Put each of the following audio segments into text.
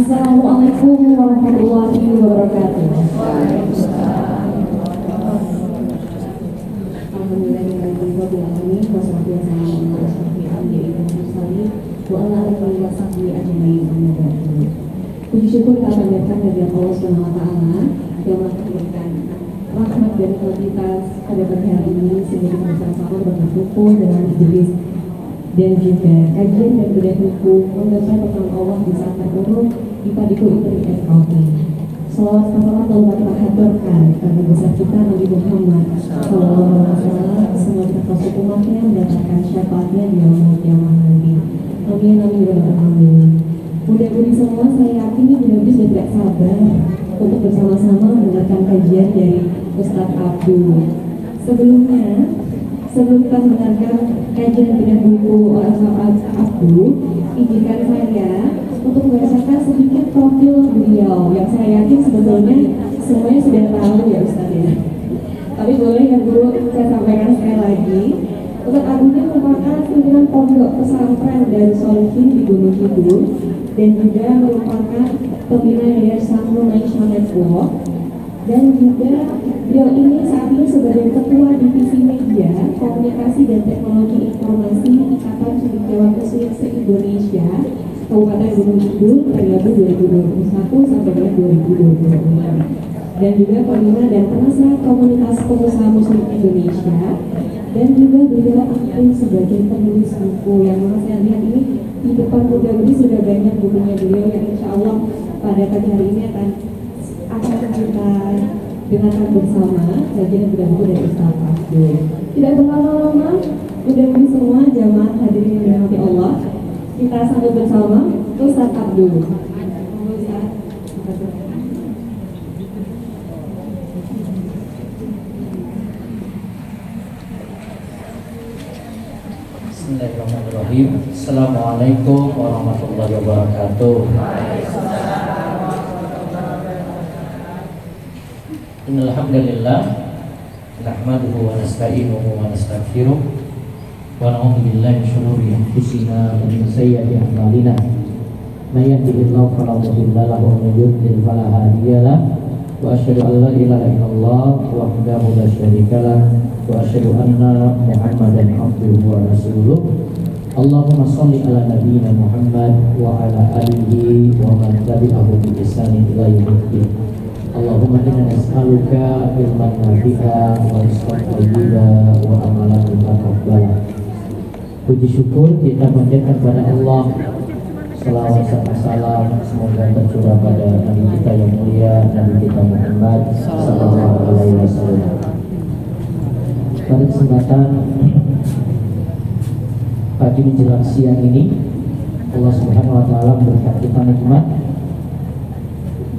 Assalamualaikum warahmatullahi wabarakatuh. Puji syukur kita panjatkan kepada Allah Subhanahu wa taala yang memberikan rahmat dan kualitas pada pagi hari ini sehingga kita bersama-sama berkumpul dalam majelis dan juga kajian dan bedah buku menggapai pertolongan Allah di saat terburuk di Padiku Interi FKP. Salawat salam telah kita haturkan kepada besar kita Nabi Muhammad Sallallahu Alaihi Wasallam. Semua kita termasuk umatnya mendapatkan syafaatnya di yaumul qiyamah nanti. Amin amin ya rabbal alamin. Mudah-mudahan semua saya yakin mudah-mudahan sudah tidak sabar untuk bersama-sama mendengarkan kajian dari Ustadz Abdul. Sebelum kita mendengarkan kajian bedah buku oleh Ustadz Abdul, izinkan saya untuk membacakan sedikit profil beliau yang saya yakin sebetulnya semuanya sudah tahu ya Ustadz ya. Tapi boleh kan Guru saya sampaikan sekali lagi. Ustadz Abdul ini merupakan pimpinan pondok pesantren dan Solihin di Gunung Kidul dan juga merupakan pembina Yayasan Malaysia Network, dan juga beliau ini saat ini sebagai ketua divisi media, komunikasi dan teknologi informasi Ikatan Cendekiawan Muslim se-Indonesia Kabupaten Gunung Kidul periode 2021 sampai dengan 2026, dan juga pembina dan penasehat komunitas pengusaha Muslim Indonesia, dan juga beliau aktif sebagai penulis buku yang mana saya lihat ini di depan mudah-mudahan sudah banyak bukunya beliau yang insya Allah pada pagi hari ini akan kita dengarkan bersama kajian buku dari Ustadz Abdul. Tidak berlama-lama, mudah-mudahan semua jamaah hadirin yang dirahmati Allah, kita sambut bersama Ustadz Abdul. Bismillahirrahmanirrahim. Assalamualaikum warahmatullahi wabarakatuh. Innal hamdalillah nahmaduhu wa nasta'inuhu wa nastaghfiruh wa na'udzu billahi min shururi anfusina wa min sayyiati a'malina. May yahdihillahu fala mudilla lahu wa may yudlil fala hadiya lahu. Wa asyhadu an la ilaha illallah wahdahu la syarika lahu wa asyhadu anna Muhammadan abduhu wa rasuluh. Allahumma shalli ala nabiyyina Muhammad wa ala alihi wa man tabi'ahu bi ihsanin ila yaumil. Allahumma inna nas'aluka ilman nafi'a wa rizqan thayyiban wa amalan mutaqabbala. Puji syukur kita panjatkan kepada Allah. Selawat serta salam semoga tercurah pada Nabi kita yang mulia, Nabi kita Muhammad sallallahu alaihi wasallam. Pada kesempatan pagi menjelang siang ini, Allah Subhanahu wa taala memberikan kita nikmat.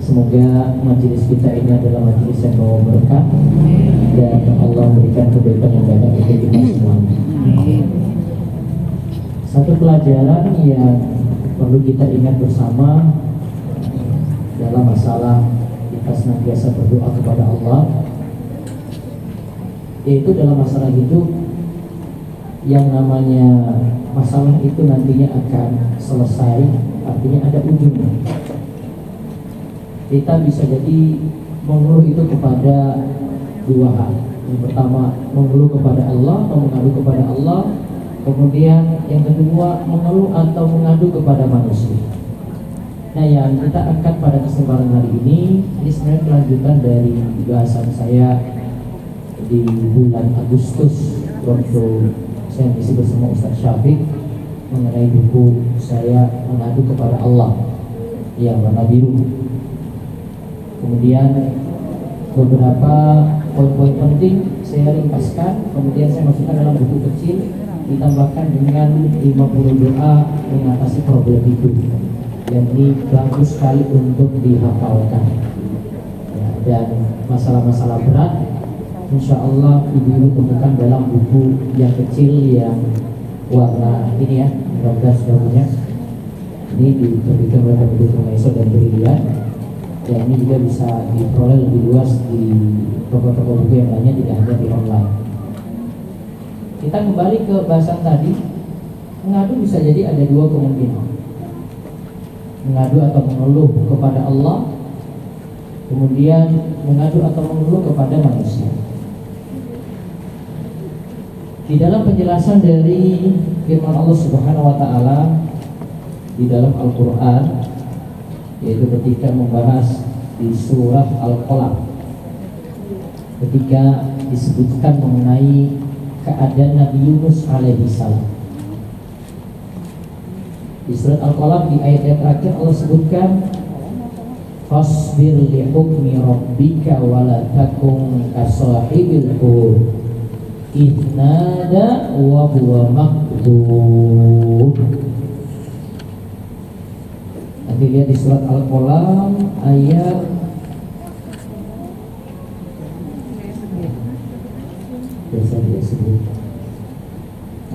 Semoga majelis kita ini adalah majelis yang bawa berkah dan Allah memberikan kebaikan yang banyak untuk kita semuanya. Satu pelajaran yang perlu kita ingat bersama dalam masalah kita senantiasa berdoa kepada Allah, yaitu dalam masalah hidup yang namanya masalah itu nantinya akan selesai, artinya ada ujungnya. Kita bisa jadi mengeluh itu kepada dua hal. Yang pertama mengeluh kepada Allah atau mengadu kepada Allah. Kemudian yang kedua mengeluh atau mengadu kepada manusia. Nah, yang kita angkat pada kesempatan hari ini sebenarnya kelanjutan dari bahasan saya di bulan Agustus waktu saya mengisi bersama Ustadz Syafiq mengenai buku saya Mengadu kepada Allah yang warna biru. Kemudian beberapa poin-poin penting saya ringkaskan, kemudian saya masukkan dalam buku kecil, ditambahkan dengan 50 doa mengatasi problem hidup yang ini bagus sekali untuk dihafalkan ya, dan masalah-masalah berat insya Allah ibu-ibu temukan dalam buku yang kecil yang warna ini ya, mudah-mudahan sudah punya. Ini diterbitkan oleh Habibur Maiso dan Brilian, dan ini juga bisa diperoleh lebih luas di toko-toko buku yang lainnya, tidak hanya di online. Kita kembali ke bahasan tadi, mengadu bisa jadi ada dua kemungkinan. mengadu atau mengeluh kepada Allah, kemudian mengadu atau mengeluh kepada manusia. Di dalam penjelasan dari firman Allah Subhanahu wa taala di dalam Al-Qur'an, yaitu ketika membahas di surah Al-Qalam, ketika disebutkan mengenai keadaan Nabi Yunus alaihi salam. Di surat Al-Qalam di ayat terakhir Allah sebutkan fasbir li hukmi rabbika wa la takun kasahibil hud idnada wa huwa makdud. Nanti lihat di surat Al-Qalam ayat biasa dia sebut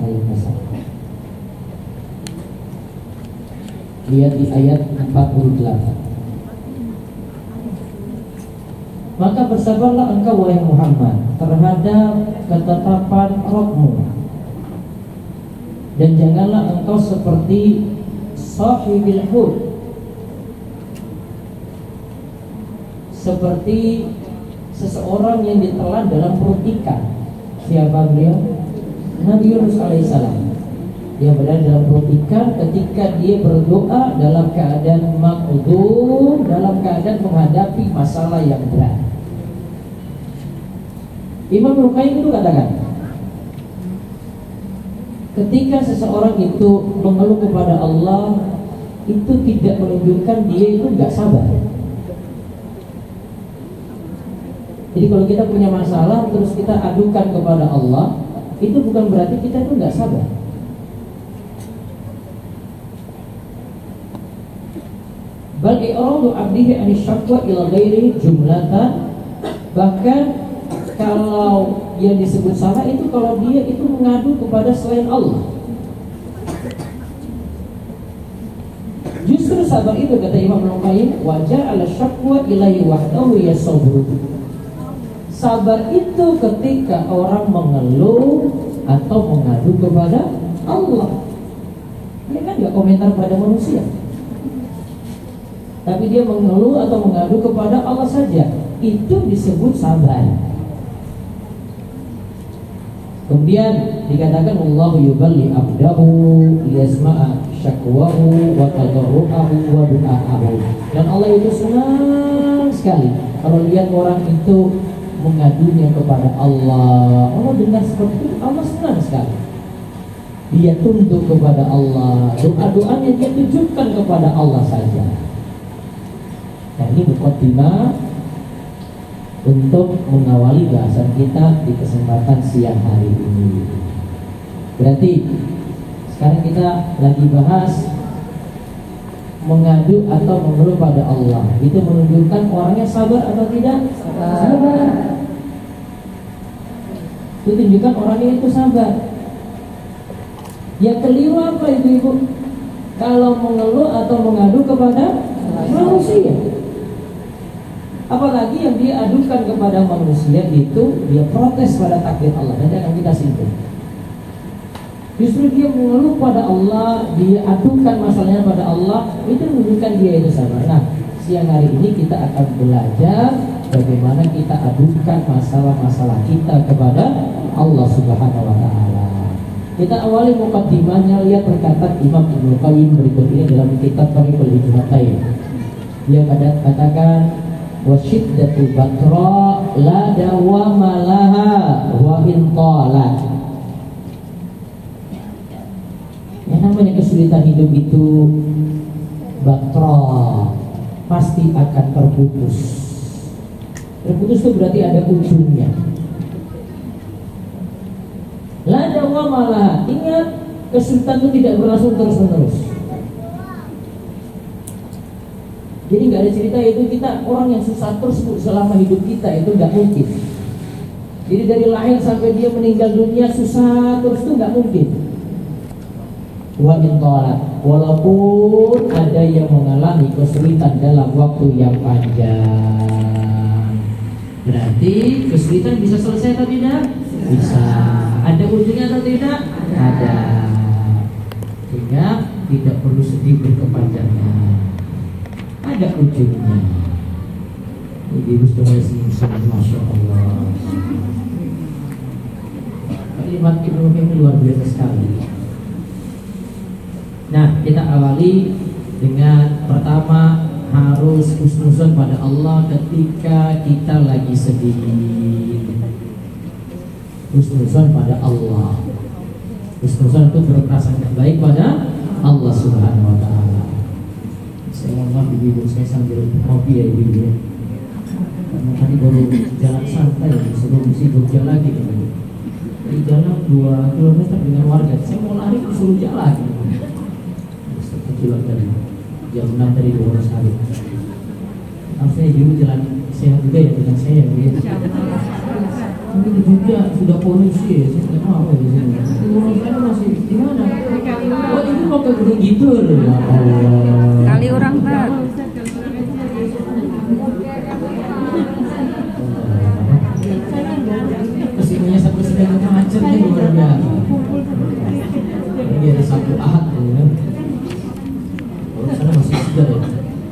ayat masalah. Lihat di ayat 48. Maka bersabarlah engkau wahai Muhammad terhadap ketetapan Rabbmu, dan janganlah engkau seperti sahibil hud, seperti seseorang yang ditelan dalam perut ikan. Siapa beliau? Nabi Yunus alaihissalam, yang berada dalam perut ikan ketika dia berdoa dalam keadaan makdum, dalam keadaan menghadapi masalah yang berat. Imam Al-Qayyim itu katakan, ketika seseorang itu mengeluh kepada Allah, itu tidak menunjukkan dia itu nggak sabar. Jadi kalau kita punya masalah terus kita adukan kepada Allah, itu bukan berarti kita itu nggak sabar. Bal i'radu 'abdihi 'ani syakwa ila ghairi jumlatan, bahkan kalau yang disebut salah itu kalau dia itu mengadu kepada selain Allah. Justru sabar itu, kata Imam Al-Qayyim, wajah ala syakwa ilaihi wahdahu yasabru. Sabar itu ketika orang mengeluh atau mengadu kepada Allah. Dia kan gak komentar pada manusia, tapi dia mengeluh atau mengadu kepada Allah saja. Itu disebut sabar. Kemudian dikatakan Allahu yuballi abdahu liyasma'a syakwahu wa tadarru'ahu wa du'a'ahu. Dan Allah itu senang sekali kalau lihat orang itu mengadunya kepada Allah. Allah dengar seperti itu, Allah senang sekali. Dia tunduk kepada Allah, doa-doanya dia tujukan kepada Allah saja. Nah, ini muqaddimah untuk mengawali bahasan kita di kesempatan siang hari ini. Berarti sekarang kita lagi bahas mengadu atau mengeluh pada Allah. Itu menunjukkan orangnya sabar atau tidak? Sabar. Itu tunjukkan orangnya itu sabar. Yang keliru apa itu ibu? Kalau mengeluh atau mengadu kepada manusia. Apalagi yang dia adukan kepada manusia itu dia protes pada takdir Allah. Nanti akan kita simpul. Justru dia mengeluh pada Allah, dia adukan masalahnya pada Allah, itu menunjukkan dia itu sabar. Nah, siang hari ini kita akan belajar bagaimana kita adukan masalah-masalah kita kepada Allah Subhanahu wa taala. Kita awali muqaddimahnya, lihat perkataan Imam Ibnu Qayyim berikut ini dalam kitab Tariqul Hijratain. Dia katakan wasyiddatul batra la dawama laha wa in talat. Yang namanya kesulitan hidup itu batra, pasti akan terputus. Terputus itu berarti ada ujungnya. La dawama laha, ingat kesulitan itu tidak berlangsung terus-menerus. Jadi nggak ada cerita itu kita orang yang susah terus selama hidup kita, itu nggak mungkin. Jadi dari lahir sampai dia meninggal dunia susah terus, itu nggak mungkin. Wa min talat, walaupun ada yang mengalami kesulitan dalam waktu yang panjang, berarti kesulitan bisa selesai atau tidak? Bisa. Ada ujungnya atau tidak? Ada. Sehingga tidak perlu sedih berkepanjangan. ada ujungnya. Ibu sudah senyum, masya Allah. Kalimat Ibnu Qayyim luar biasa sekali. Nah, kita awali dengan pertama harus husnuzon pada Allah ketika kita lagi sedih. Husnuzon pada Allah. Husnuzon itu berprasangka baik pada Allah Subhanahu wa Ta'ala. Saya mohon maaf ibu, saya sambil kopi ya ibu ya. Karena tadi baru jalan santai, sebelum si Jogja lagi gitu. Di jalan 2 km dengan warga, saya mau lari disuruh jalan. Kecil tadi, jam 6 tadi 2 hari. Harusnya ibu jalan sehat juga ya dengan saya gitu. Ini di Jogja sudah polusi ya, saya nggak mau di sini. Rumah saya masih di mana? Oh itu mau ke Gunung Kidul. Kali orang Pak. Kesininya sampai sedang macetnya luar biasa. Ini ada satu ahad ya. Orang sana masih segar ya.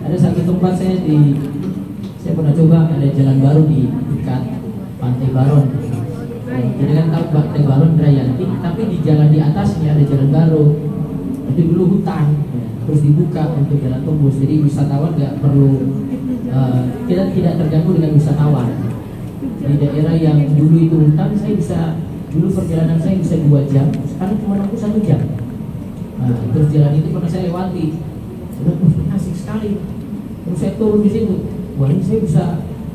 Ada satu tempat saya pernah coba, ada jalan baru di dekat Pantai Baron. Jadi kan tahu Pantai Baron Drayanti, tapi di jalan di atasnya ada jalan baru. Itu dulu hutan, terus dibuka untuk jalan tembus. Jadi wisatawan nggak perlu, kita tidak terganggu dengan wisatawan. Di daerah yang dulu itu hutan, dulu perjalanan saya bisa 2 jam, sekarang cuma aku 1 jam. Nah, terus jalan itu pernah saya lewati, asik sekali. Terus saya turun di situ, wah ini saya bisa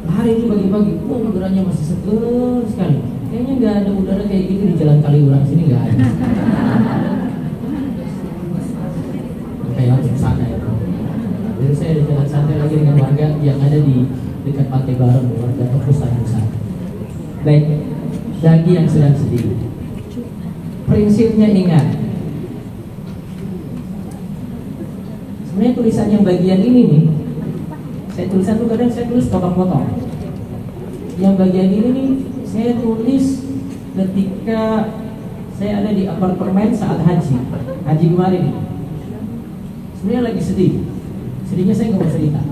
lari ini pagi-pagi, udaranya masih seger sekali. Kayaknya nggak ada udara kayak gitu di Jalan Kaliurang sini, nggak ada. Kayak langsung sana ya. Jadi saya ada jalan santai lagi dengan warga yang ada di dekat Pantai Baron, warga Tepus Tanjung Sana. Baik, bagi yang sedang sedih, prinsipnya ingat. Sebenarnya tulisan yang bagian ini nih, saya tulisan tuh kadang saya tulis potong-potong. Yang bagian ini nih saya tulis ketika saya ada di apartemen saat haji kemarin. Sebenarnya lagi sedih. Sedihnya saya nggak mau cerita.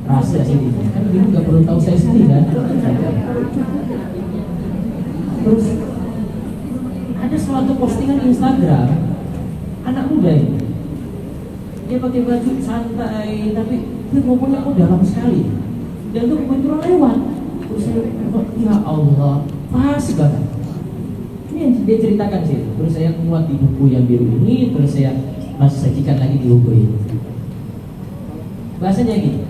Rahasia sedihnya. Kan ibu nggak perlu tahu saya sedih kan. Terus ada suatu postingan Instagram anak muda ini. Dia pakai baju santai, tapi dia ngomongnya dalam sekali. Dan itu kebetulan lewat. Terus saya, ya Allah, pas banget. Ini yang dia ceritakan sih. Terus saya muat di buku yang biru ini, terus saya masih sajikan lagi di buku ini. Bahasanya gini,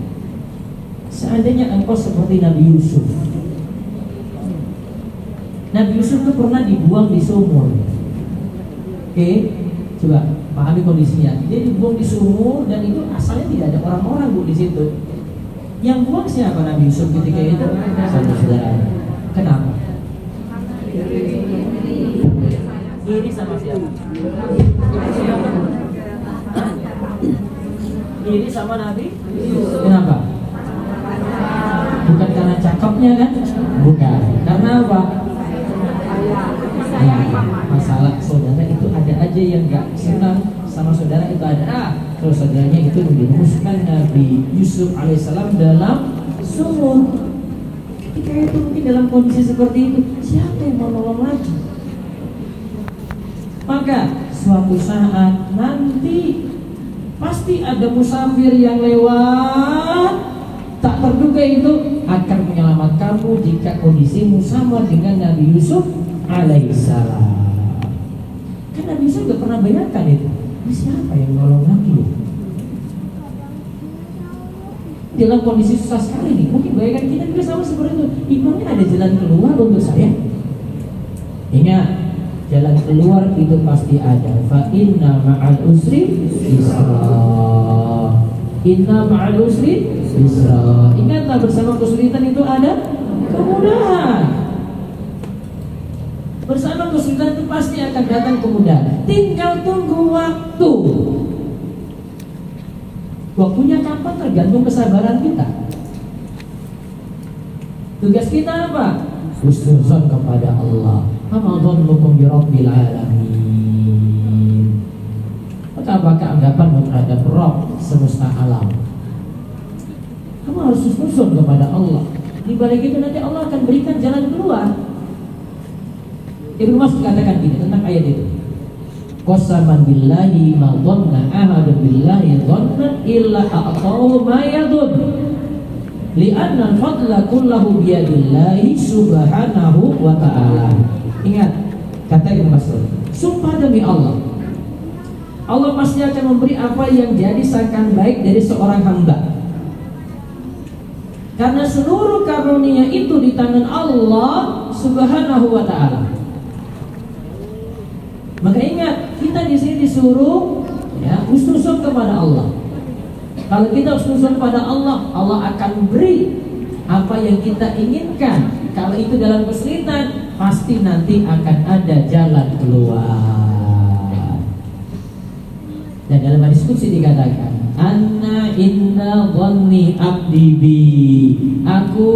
seandainya engkau seperti Nabi Yusuf. Nabi Yusuf itu pernah dibuang di sumur. Oke, coba pahami kondisinya. Dia dibuang di sumur dan itu asalnya tidak ada orang-orang bu di situ. Yang buang siapa Nabi Yusuf ketika itu? Saudara-saudara. Kenapa? Ini sama siapa? Ini sama Nabi Yusuf. Kenapa? Bukan karena cakepnya kan? Bukan. Karena apa? Ya, masalah saudara itu ada aja yang gak senang sama saudara itu ada. Terus saudaranya itu menjerumuskan Nabi Yusuf alaihissalam dalam sumur. Ketika itu mungkin dalam kondisi seperti itu, siapa yang mau nolong lagi? Maka suatu saat nanti pasti ada musafir yang lewat, tak terduga itu akan menyelamatkanmu jika kondisimu sama dengan Nabi Yusuf alaihissalam. Kan Nabi Yusuf gak pernah bayangkan itu. Ini siapa yang nolong lagi? Dalam kondisi susah sekali nih. Mungkin bayangkan kita juga sama seperti itu. Imamnya ada jalan keluar untuk saya. Ingat, jalan keluar itu pasti ada. Fa inna ma'al usri yusra. Inna ma'al usri yusra. Ingatlah bersama kesulitan itu ada kemudahan. Bersama kesulitan itu pasti akan datang kemudahan. Tinggal tunggu waktu. Waktunya kapan tergantung kesabaran kita. Tugas kita apa? Husnuzon kepada Allah. Ama dhannukum bi rabbil alamin. Maka apakah anggapanmu terhadap Rabb semesta alam? Kamu harus husnuzon kepada Allah. Di balik itu nanti Allah akan berikan jalan keluar. Ibnu Mas'ud katakan gini tentang ayat itu. Qasaman billahi ma dhanna ahadun billahi dhannan illa a'tahu ma yadhun. Li'anna al-fadla kullahu biyadillahi subhanahu wa ta'ala. Ingat kata Ibnu Mas'ud, sumpah demi Allah, Allah pasti akan memberi apa yang jadi sangkaan baik dari seorang hamba. Karena seluruh karunia itu di tangan Allah subhanahu wa ta'ala. Maka ingat, kita di sini disuruh ya, husnuzon kepada Allah. Kalau kita husnuzon pada Allah, Allah akan beri apa yang kita inginkan. Kalau itu dalam kesulitan, pasti nanti akan ada jalan keluar. Dan dalam hadis qudsi dikatakan, Anna inna dhanni abdi bi. Aku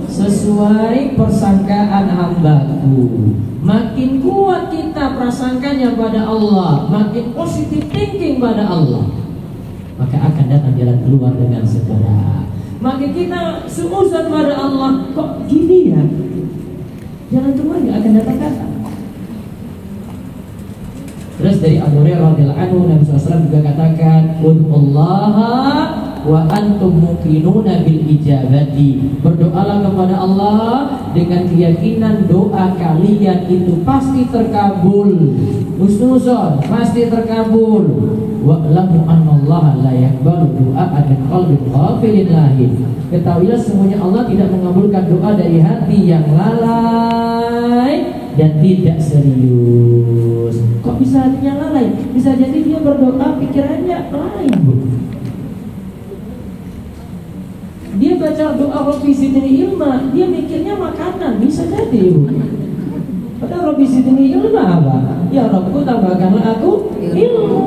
sesuai persangkaan hambaku. Makin kuat kita prasangkanya pada Allah, makin positif thinking pada Allah, maka akan datang jalan keluar dengan segera. Makin kita suuzon pada Allah, kok gini ya, jalan keluar nggak akan datang-datang. Terus dari Abu Hurairah radhiyallahu anhu, Nabi SAW juga katakan, "Ud'ullaha wa antum muqinuna bil ijabati." Berdoalah kepada Allah dengan keyakinan doa kalian itu pasti terkabul. Husnuzon, pasti terkabul. Wa'lamu annallaha la yaqbalu du'a'an min qalbin ghafilin lahi. Ketahuilah semuanya Allah tidak mengabulkan doa dari hati yang lalai dan tidak serius. Kok bisa hatinya lalai? Bisa jadi dia berdoa pikirannya lain, Bu. Dia baca doa Rabbi zidni ilma, dia mikirnya makanan, bisa jadi, Bu. Padahal Rabbi zidni ilma apa? Ya Rabbku tambahkanlah aku ilmu.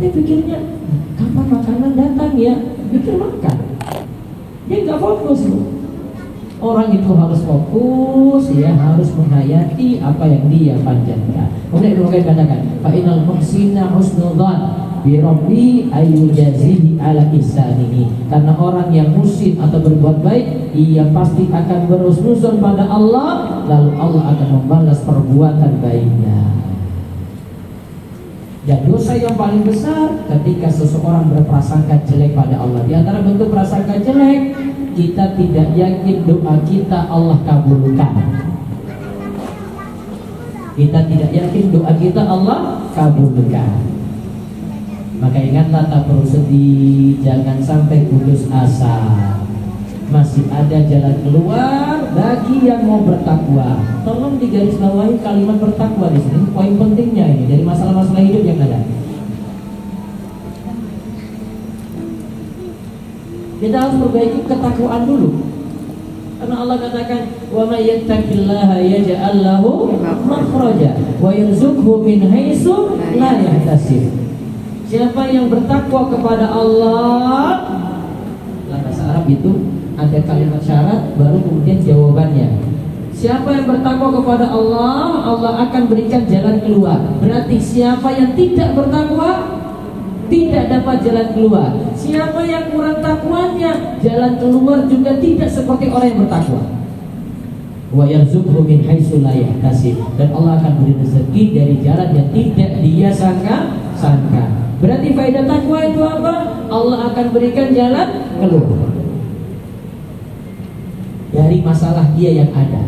Dia pikirnya kapan makanan datang ya? Pikir makan. Dia nggak fokus, Bu. Orang itu harus fokus, ya harus menghayati apa yang dia panjatkan. Kemudian Ibnu Qayyim katakan, fa innal muhsina husnudzan bi rabbi ayyujazihi ala ihsanihi. Karena orang yang muhsin atau berbuat baik, ia pasti akan berhusnuzon pada Allah, lalu Allah akan membalas perbuatan baiknya. Dan dosa yang paling besar ketika seseorang berprasangka jelek pada Allah. Di antara bentuk prasangka jelek, kita tidak yakin doa kita Allah kabulkan. Kita tidak yakin doa kita Allah kabulkan. Maka ingatlah, tak perlu sedih, jangan sampai putus asa. Masih ada jalan keluar bagi yang mau bertakwa. Tolong digarisbawahi kalimat bertakwa di sini. Poin pentingnya ini dari masalah-masalah hidup yang ada. Kita harus perbaiki ketakwaan dulu. Karena Allah katakan, "Wa may yattaqillaha yaj'al lahu makhraja wa yarzuqhu min haitsu la yahtasib." Siapa yang bertakwa kepada Allah, dalam bahasa Arab itu ada kalimat syarat baru kemudian jawabannya. Siapa yang bertakwa kepada Allah, Allah akan berikan jalan keluar. Berarti siapa yang tidak bertakwa tidak dapat jalan keluar. Siapa yang kurang takwanya, jalan keluar juga tidak seperti orang yang bertakwa. Wa yarzuqhu min haitsu la yahtasib. Dan Allah akan beri rezeki dari jalan yang tidak dia sangka. Berarti faedah takwa itu apa? Allah akan berikan jalan keluar dari masalah dia yang ada.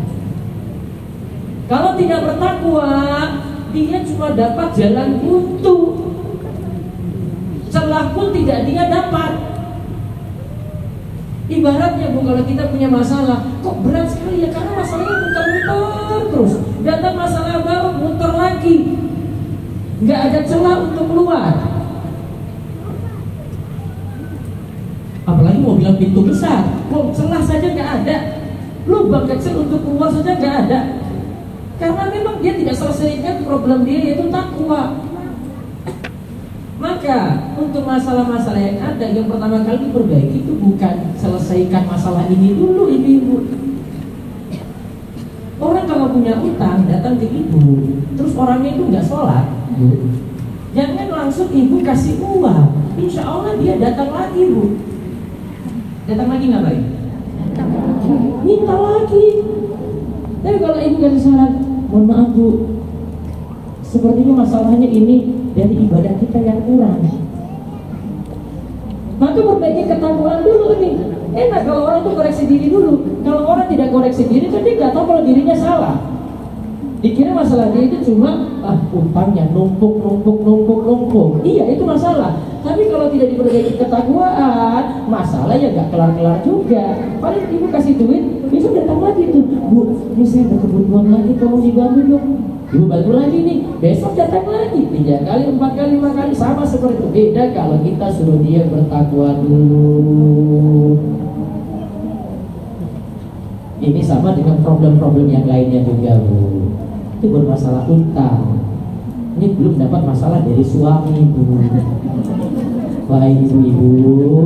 Kalau tidak bertakwa, dia cuma dapat jalan buntu. Celah pun tidak dia dapat. Ibaratnya, Bu, kalau kita punya masalah, kok berat sekali ya? Karena masalahnya muter-muter terus. Datang masalah baru, muter lagi. Nggak ada celah untuk keluar. Apalagi mau bilang pintu besar, celah saja nggak ada, lubang kecil untuk keluar saja nggak ada. Karena memang dia tidak selesaikan problem dia, yaitu takwa. Maka untuk masalah-masalah yang ada, yang pertama kali diperbaiki itu bukan selesaikan masalah ini dulu, ibu-ibu. Orang kalau punya utang datang ke ibu, terus orangnya itu nggak sholat, Bu. Jangan langsung ibu kasih uang, insya Allah dia datang lagi bu. Datang lagi ngapain? Minta lagi. Tapi kalau ibu kasih saran, mohon maaf bu, sepertinya masalahnya ini dari ibadah kita yang kurang. Maka perbaiki ketakwaan dulu nih. Enak kalau orang itu koreksi diri dulu. Kalau orang tidak koreksi diri, kan dia nggak tahu kalau dirinya salah. Dikira masalah dia itu cuma utangnya numpuk. Iya, itu masalah. Tapi kalau tidak diperbaiki ketakwaan, masalah ya nggak kelar-kelar juga. Paling ibu kasih duit, besok datang lagi tuh, bu, ini saya ada kebutuhan lagi, tolong dibantu dong. Ibu bantu lagi nih, besok datang lagi 3 kali, 4 kali, 5 kali, sama seperti itu. Beda kalau kita suruh dia bertakwa dulu. Ini sama dengan problem-problem yang lainnya juga bu. Itu bermasalah utang. Ini belum dapat masalah dari suami bu. Wah ibu-ibu,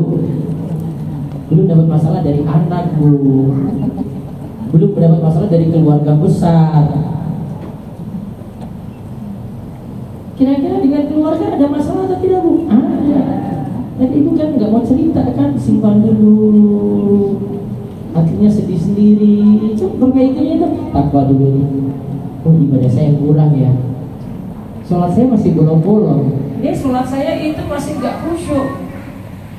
belum dapat masalah dari anak bu, belum dapat masalah dari keluarga besar. Kira-kira dengan keluarga ada masalah atau tidak bu? Ada. Dan ibu kan nggak mau cerita kan, simpan dulu. Akhirnya sedih sendiri. Coba perbaikinya itu takwa dulu. Oh ibadah saya kurang ya. Sholat saya masih bolong-bolong. Ini sholat saya itu masih nggak khusyuk.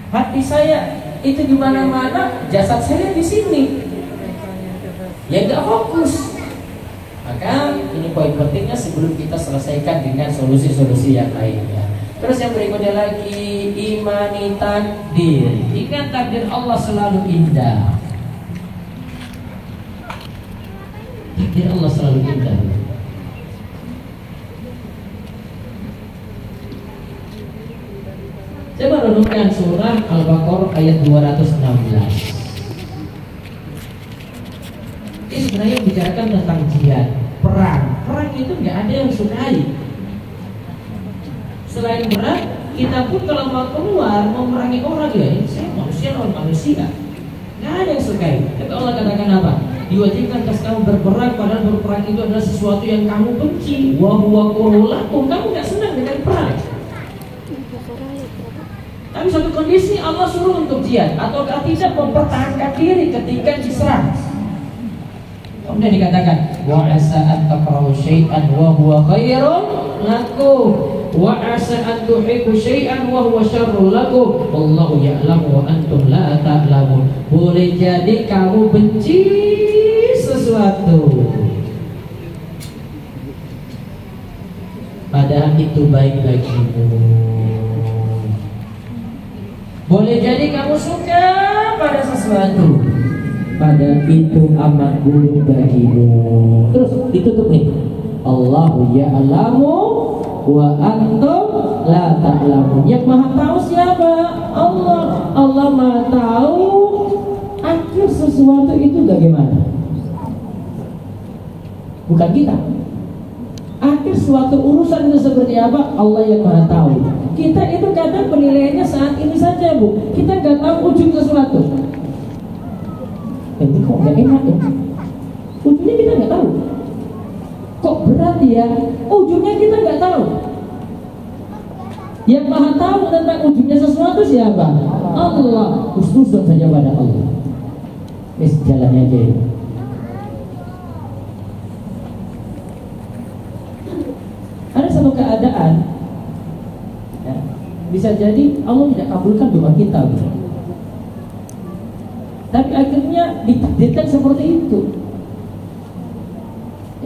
Hati saya itu di mana-mana, jasad saya di sini. Ya nggak fokus. Maka ini poin pentingnya sebelum kita selesaikan dengan solusi-solusi yang lainnya. Terus yang berikutnya lagi, imani takdir. Ingat takdir Allah selalu indah. Takdir Allah selalu indah. Coba renungkan surah Al-Baqarah ayat 216. Ini sebenarnya membicarakan tentang jihad, perang. Perang itu nggak ada yang sukai. Selain perang, kita pun kalau mau keluar memerangi orang ya, saya manusia lawan manusia. Nggak ada yang sukai. Tapi Allah katakan apa? Diwajibkan atas kamu berperang, padahal berperang itu adalah sesuatu yang kamu benci. Wa huwa kurhun lakum. Kamu nggak senang dengan perang. Tapi suatu kondisi Allah suruh untuk jihad atau tidak mempertahankan diri ketika diserang. Kemudian dikatakan wa asa an takrahu syai'an wa huwa khairun lakum wa asa an tuhibbu syai'an wa huwa syarrun lakum wallahu ya'lamu wa antum la ta'lamun. Boleh jadi kamu benci sesuatu padahal itu baik bagimu. Boleh jadi kamu suka pada sesuatu padahal itu amat buruk bagimu. Terus ditutup nih, Allahu ya'lamu wa antum la ta'lamun. Yang maha tahu siapa? Allah. Allah maha tahu akhir sesuatu itu bagaimana, bukan kita. Akhir suatu urusan itu seperti apa, Allah yang maha tahu. Kita itu kadang penilaiannya saat ini saja bu. Kita nggak tahu ujung sesuatu. Ini kok nggak enak ya? Ujungnya kita nggak tahu. Kok berat ya? Ujungnya kita nggak tahu. Yang maha tahu tentang ujungnya sesuatu siapa? Allah. Husnuzon saja pada Allah. Jalannya aja ya. Ada satu keadaan ya, bisa jadi Allah tidak kabulkan doa kita gitu. Tapi akhirnya ditakdirkan seperti itu.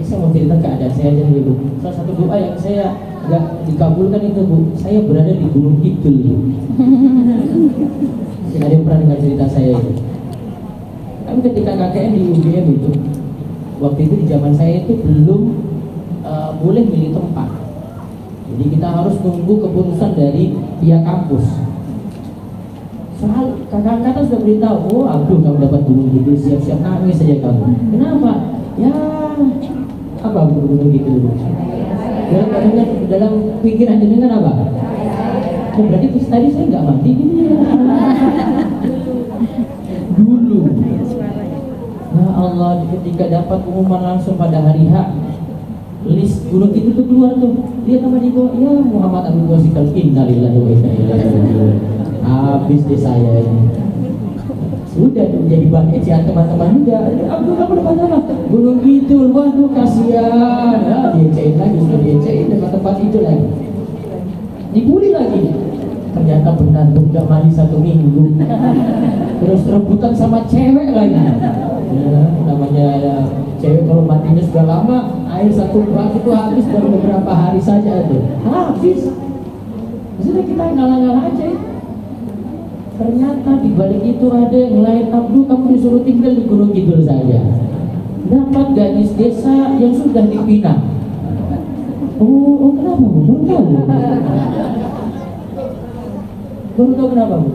Saya mau cerita keadaan saya aja dulu. Salah satu doa yang saya nggak dikabulkan itu bu, saya berada di Gunung Kidul. Ada yang pernah dengar cerita saya itu. Tapi ketika KKN di UGM itu, waktu itu di zaman saya itu belum boleh milih tempat. Jadi kita harus tunggu keputusan dari pihak kampus. Soal kakak-kakak sudah beritahu, oh aduh kamu dapat gunung gitu, siap-siap nangis saja kamu. Kenapa? Ya apa gunung gitu? Dalam pikiran jenengan apa? Oh, berarti tadi saya nggak mati gini ya. Dulu. Ya Allah, ketika dapat pengumuman langsung pada hari H, list gunung itu tuh keluar tuh, dia sama di bawah, ya Muhammad Abdul Qasim, innalillahi wa inna ilaihi raji'un. Habis deh saya ini. Sudah tuh menjadi bahan ejaan teman-teman juga. Abdul kamu depan sana Gunung Kidul, waduh kasihan. Nah, diecein lagi, sudah diecein tempat-tempat itu lagi. Dibully lagi. Ternyata benar tuh gak mandi 1 minggu. Terus rebutan sama cewek lagi. Ya, namanya cewek kalau matinya sudah lama, air 1 bak itu habis baru beberapa hari saja tuh. Habis. Sudah kita ngalah-ngalah aja. Ternyata di balik itu ada yang lain. Abdul kamu disuruh tinggal di Gunung Kidul saja. Dapat gadis desa yang sudah dipinang. Oh kenapa Bu? Baru tahu. Baru tahu kenapa Bu?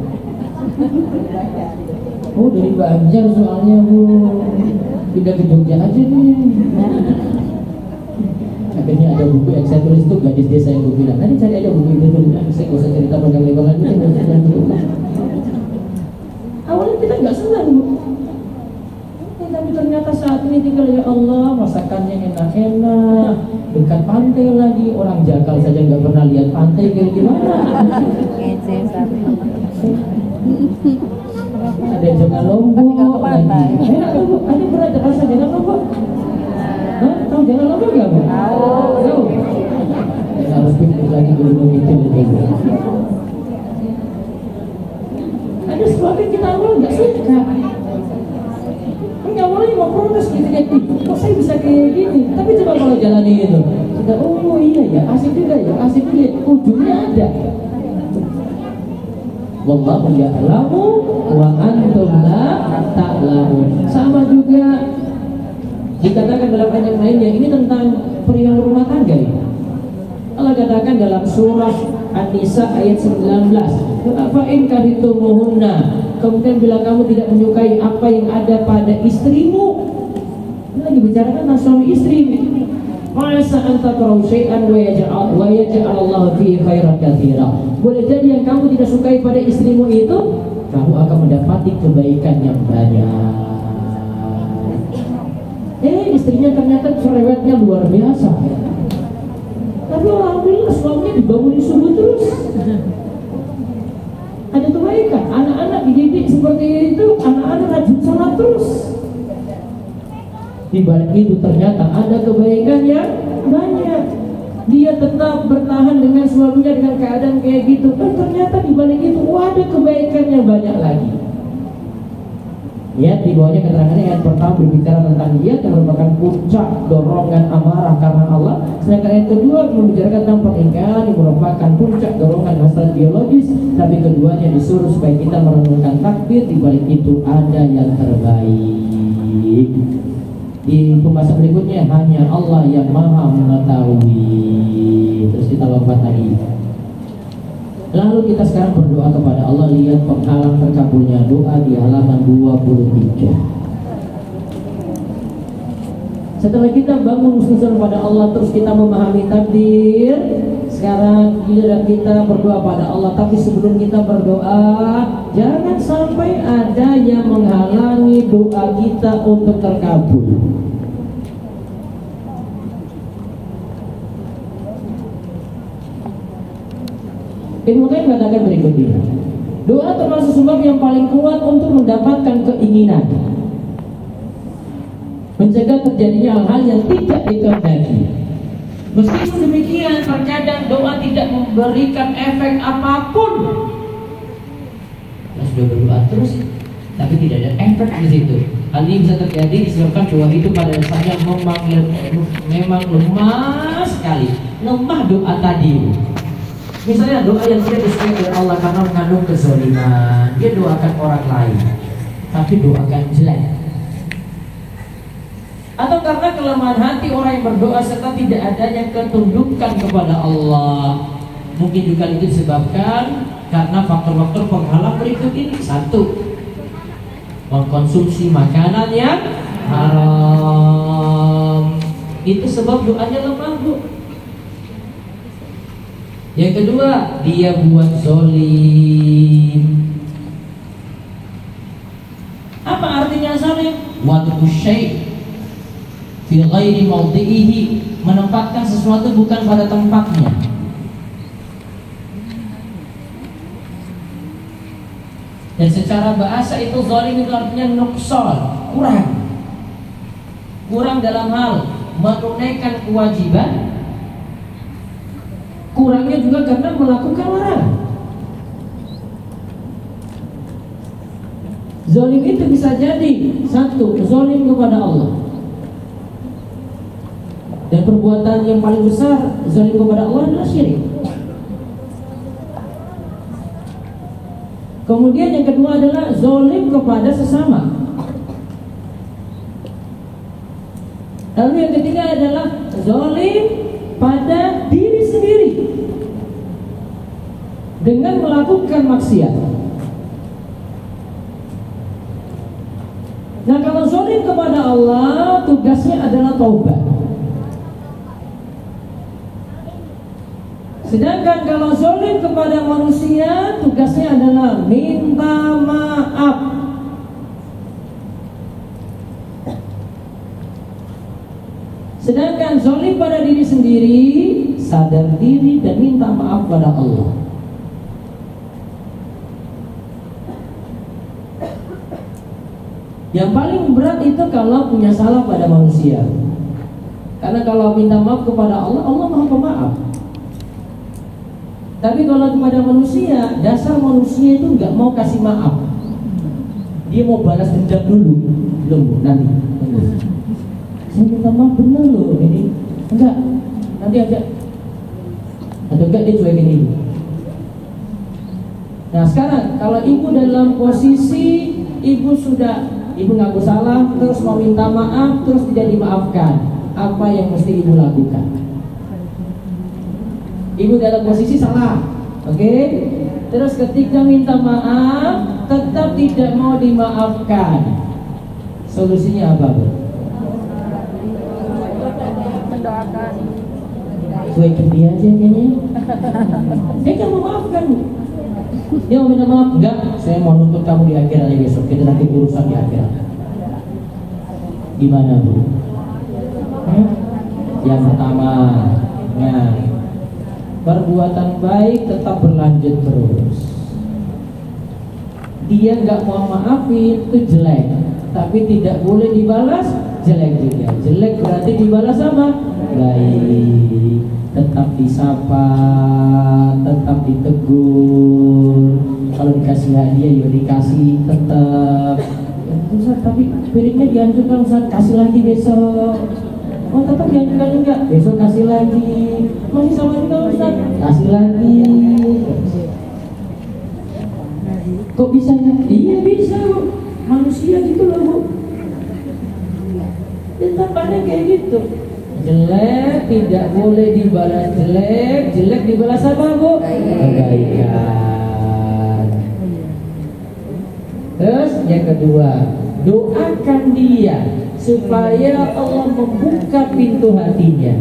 Oh dari Banjar soalnya Bu. Pindah ke Jogja aja nih. Akhirnya ada buku yang saya tulis itu gadis desa yang gue bilang. Nanti cari aja buku itu tuh. Saya gak usah cerita panjang lebar lagi. Awalnya kita nggak senang Bu. Tapi ternyata saat ini tinggal ya Allah, masakannya enak-enak, dekat pantai lagi. Orang Jakal saja nggak pernah lihat pantai kayak gimana. Ada jangan lombok lagi. Enak Bu, ada pernah rasa jangan lombok? Hah? Tahu jangan lombok nggak Bu? Tahu. Harus pikir lagi dulu itu. Ada sesuatu yang kita awal nggak suka. Nggak awalnya mau protes gitu kayak, kok saya bisa kayak gini? Tapi coba kalau jalani itu, sudah oh iya ya, asik juga ya, asik juga. Ujungnya ada. Wallahu ya'lamu wa antum la ta'lamun. Sama juga dikatakan dalam ayat yang lainnya, ini tentang perihal rumah tangga ini. Allah katakan dalam surah An-Nisa ayat 19, fa'in karitumuhunna, kemudian bila kamu tidak menyukai apa yang ada pada istrimu. Ini lagi bicara tentang suami istri. Masa anta takrahu syai'an wa yaj'al Allah fihi khairan katsira. Boleh jadi yang kamu tidak sukai pada istrimu itu, kamu akan mendapati kebaikan yang banyak. Istrinya ternyata cerewetnya luar biasa. Tapi alhamdulillah suaminya dibangunin subuh terus. Ada kebaikan, anak-anak dididik seperti itu, anak-anak rajin sholat terus. Di balik itu ternyata ada kebaikan yang banyak. Dia tetap bertahan dengan suaminya dengan keadaan kayak gitu. Dan ternyata di balik itu ada kebaikan yang banyak lagi. Lihat di bawahnya keterangannya, ayat pertama berbicara tentang dia yang merupakan puncak dorongan amarah karena Allah. Sedangkan ayat kedua membicarakan tentang pernikahan yang merupakan puncak dorongan hasrat biologis. Tapi keduanya disuruh supaya kita merenungkan takdir. Di balik itu ada yang terbaik. Di pembahasan berikutnya, hanya Allah yang maha mengetahui. Terus kita lompat lagi. Lalu kita sekarang berdoa kepada Allah. Lihat penghalang terkabulnya doa di halaman 23. Setelah kita bangun usul pada Allah, terus kita memahami takdir. Sekarang giliran kita berdoa pada Allah. Tapi sebelum kita berdoa, jangan sampai ada yang menghalangi doa kita untuk terkabul. Ibnu Qayyim katakan berikut ini, doa termasuk sebab yang paling kuat untuk mendapatkan keinginan, mencegah terjadinya hal-hal yang tidak dikehendaki. Meskipun demikian, terkadang doa tidak memberikan efek apapun. Kita sudah berdoa terus, tapi tidak ada efek di situ. Hal ini bisa terjadi disebabkan doa itu pada dasarnya memang lemah sekali, lemah doa tadi. Misalnya doa yang tidak disukai oleh Allah karena mengandung kezaliman, dia doakan orang lain, tapi doakan jelek. Atau karena kelemahan hati orang yang berdoa serta tidak adanya ketundukan kepada Allah. Mungkin juga itu disebabkan karena faktor-faktor penghalang berikut ini. 1. Mengkonsumsi makanan yang haram. Itu sebab doanya lemah, Bu. Yang kedua, dia buat zolim. Apa artinya zolim? Wad'u syai', fi ghairi mawdi'ihi, menempatkan sesuatu bukan pada tempatnya. Dan secara bahasa itu zalim itu artinya nuqsan, kurang dalam hal menunaikan kewajiban, kurangnya juga karena melakukan larangan. Zalim itu bisa jadi satu, zalim kepada Allah. Dan perbuatan yang paling besar zalim kepada Allah adalah syirik. Kemudian yang kedua adalah zalim kepada sesama. Lalu yang ketiga adalah zalim pada diri sendiri dengan melakukan maksiat. Nah, kalau zalim kepada Allah, tugasnya adalah taubat. Sedangkan kalau zalim kepada manusia, tugasnya adalah minta maaf. Sedangkan zalim pada diri sendiri, sadar diri dan minta maaf pada Allah. Yang paling berat itu kalau punya salah pada manusia. Karena kalau minta maaf kepada Allah, Allah Maha Pemaaf. Tapi kalau kepada manusia, dasar manusia itu nggak mau kasih maaf. Dia mau balas dendam dulu. Belum, nanti. Saya minta maaf bener loh ini. Enggak, nanti aja. Atau enggak dia cuekin ibu. Nah sekarang kalau ibu dalam posisi ibu ngaku salah, terus mau minta maaf, terus tidak dimaafkan, apa yang mesti ibu lakukan? Ibu dalam posisi salah, oke? Terus ketika minta maaf, tetap tidak mau dimaafkan. Solusinya apa, Bu? Mendoakan. Cuekin dia aja kayaknya. Dia kan memaafkan, Bu. Dia mau minta maaf, enggak? Saya mau nuntut kamu di akhirat aja besok. Kita nanti urusan di akhirat. Gimana, Bu? Yang pertama, perbuatan baik tetap berlanjut terus. Dia nggak mau maafin itu jelek, tapi tidak boleh dibalas jelek juga. Jelek berarti dibalas apa? Baik. Tetap disapa, tetap ditegur. Kalau dikasih hadiah ya dikasih tetap. Ustaz, tapi piringnya dihancurkan, Ustaz, kasih lagi besok. Oh tetap dihancurkan juga, besok kasih lagi. Masih sama juga, Ustaz, kasih lagi. Kok bisa ya? Iya bisa, Bu. Manusia gitu loh, Bu. Tetapnya kayak gitu. Jelek tidak boleh dibalas jelek, jelek dibalas apa, Bu? Kebaikan. Terus yang kedua, doakan dia supaya Allah membuka pintu hatinya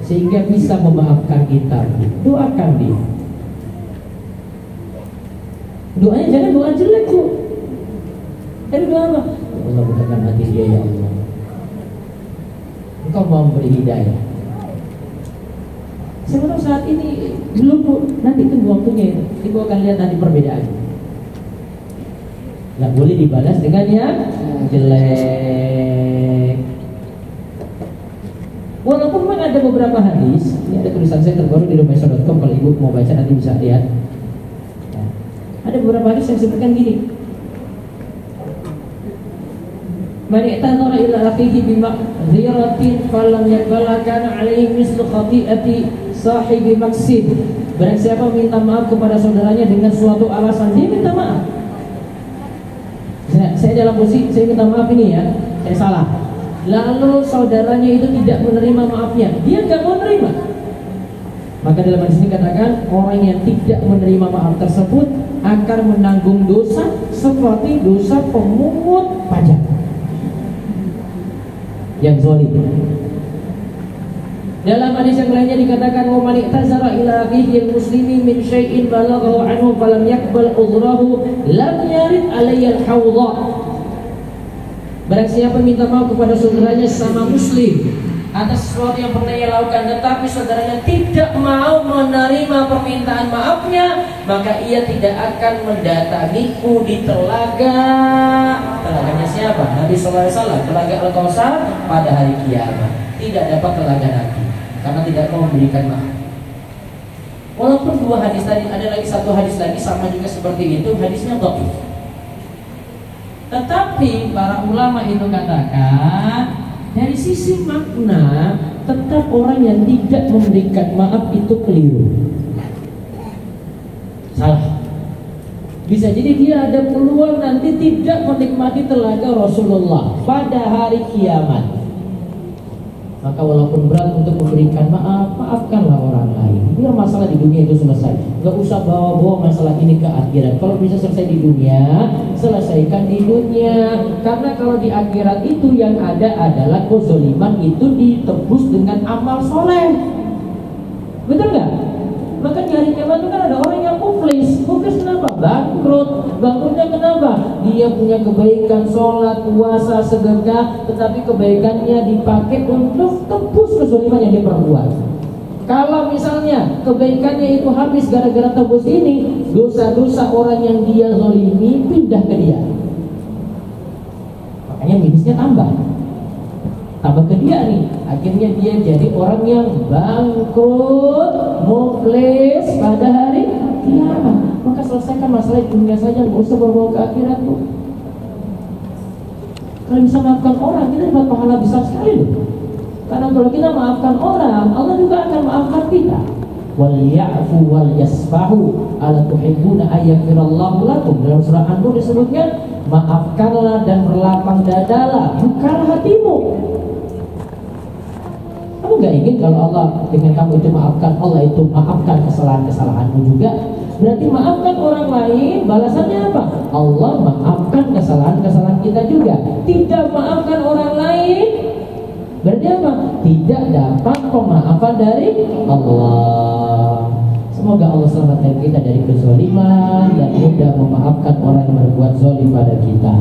sehingga bisa memaafkan kita. Doakan dia. Doanya jangan doa jelek, Bu. Tapi doa apa? Allah bukakan hati dia, ya Allah. Engkau mau memberi hidayah. Sebenarnya saat ini belum, Bu. Nanti tunggu waktunya itu. Ibu akan lihat nanti perbedaannya. Nggak boleh dibalas dengan yang jelek. Walaupun memang ada beberapa hadis, ini ada tulisan saya terbaru di rumahisa.com, kalau ibu mau baca nanti bisa lihat. Nah, ada beberapa hadis yang sebutkan gini: Man i'tadhara ila akhihi bima'dhiratin falam yaqbala kana 'alaihi mislu khati'ati sahibi maksib. Barang siapa minta maaf kepada saudaranya dengan suatu alasan, dia minta maaf. Saya dalam posisi saya minta maaf ini ya, saya salah. Lalu saudaranya itu tidak menerima maafnya, dia nggak mau menerima. Maka dalam hadis ini katakan orang yang tidak menerima maaf tersebut akan menanggung dosa seperti dosa pemungut pajak yang zalim. Dalam hadis yang lainnya dikatakan wa man i'tazara ila akhihi al-muslimi min syai'in balaghahu anhu falam yaqbal udhrahu lam yarid alayhi al-hawdha. Barang siapa minta maaf kepada saudaranya sesama muslim atas sesuatu yang pernah ia lakukan, tetapi saudaranya tidak mau menerima permintaan maafnya, maka ia tidak akan mendatangiku di telaganya siapa? Nabi sallallahu alaihi wasallam, telaga Al-Kautsar pada hari kiamat. Tidak dapat telaga Nabi karena tidak mau memberikan maaf. Walaupun dua hadis tadi, ada lagi satu hadis lagi sama juga seperti itu, hadisnya dhaif. Tetapi para ulama itu katakan dari sisi makna, tetap orang yang tidak memberikan maaf itu keliru, salah. Bisa jadi dia ada peluang nanti tidak menikmati telaga Rasulullah pada hari kiamat. Maka walaupun berat untuk memberikan maaf, maafkanlah orang lain. Biar masalah di dunia itu selesai. Gak usah bawa-bawa masalah ini ke akhirat. Kalau bisa selesai di dunia, selesaikan di dunia. Karena kalau di akhirat itu yang ada adalah kezaliman itu ditebus dengan amal soleh. Betul nggak? Maka di hari kiamat itu kan ada orang yang muflis. Muflis kenapa? Bangkrut. Bangkrutnya kenapa? Dia punya kebaikan, sholat, puasa, sedekah, tetapi kebaikannya dipakai untuk tebus kezaliman yang dia perbuat. Kalau misalnya kebaikannya itu habis gara-gara tebus ini, dosa-dosa orang yang dia zalimi pindah ke dia. Makanya minusnya tambah ke dia nih. Akhirnya dia jadi orang yang bangkrut, muflis pada hari kiamat. Maka selesaikan masalah dunia saja, nggak usah bawa ke akhirat tuh. Kalau bisa maafkan orang, kita dapat pahala besar sekali loh. Karena kalau kita maafkan orang, Allah juga akan maafkan kita. Wal ya'fu wal yasfahu ala tuhibbuna ayaghfirallahu lakum. Dalam surah An-Nur disebutkan, maafkanlah dan berlapang dadalah, bukalah hatimu. Kamu gak ingin kalau Allah dengan kamu itu maafkan, Allah itu maafkan kesalahan-kesalahanmu juga? Berarti maafkan orang lain, balasannya apa? Allah maafkan kesalahan-kesalahan kita juga. Tidak maafkan orang lain, berarti apa? Tidak dapat pemaafan dari Allah. Semoga Allah selamatkan kita dari kezaliman dan mudah memaafkan orang yang berbuat zalim pada kita.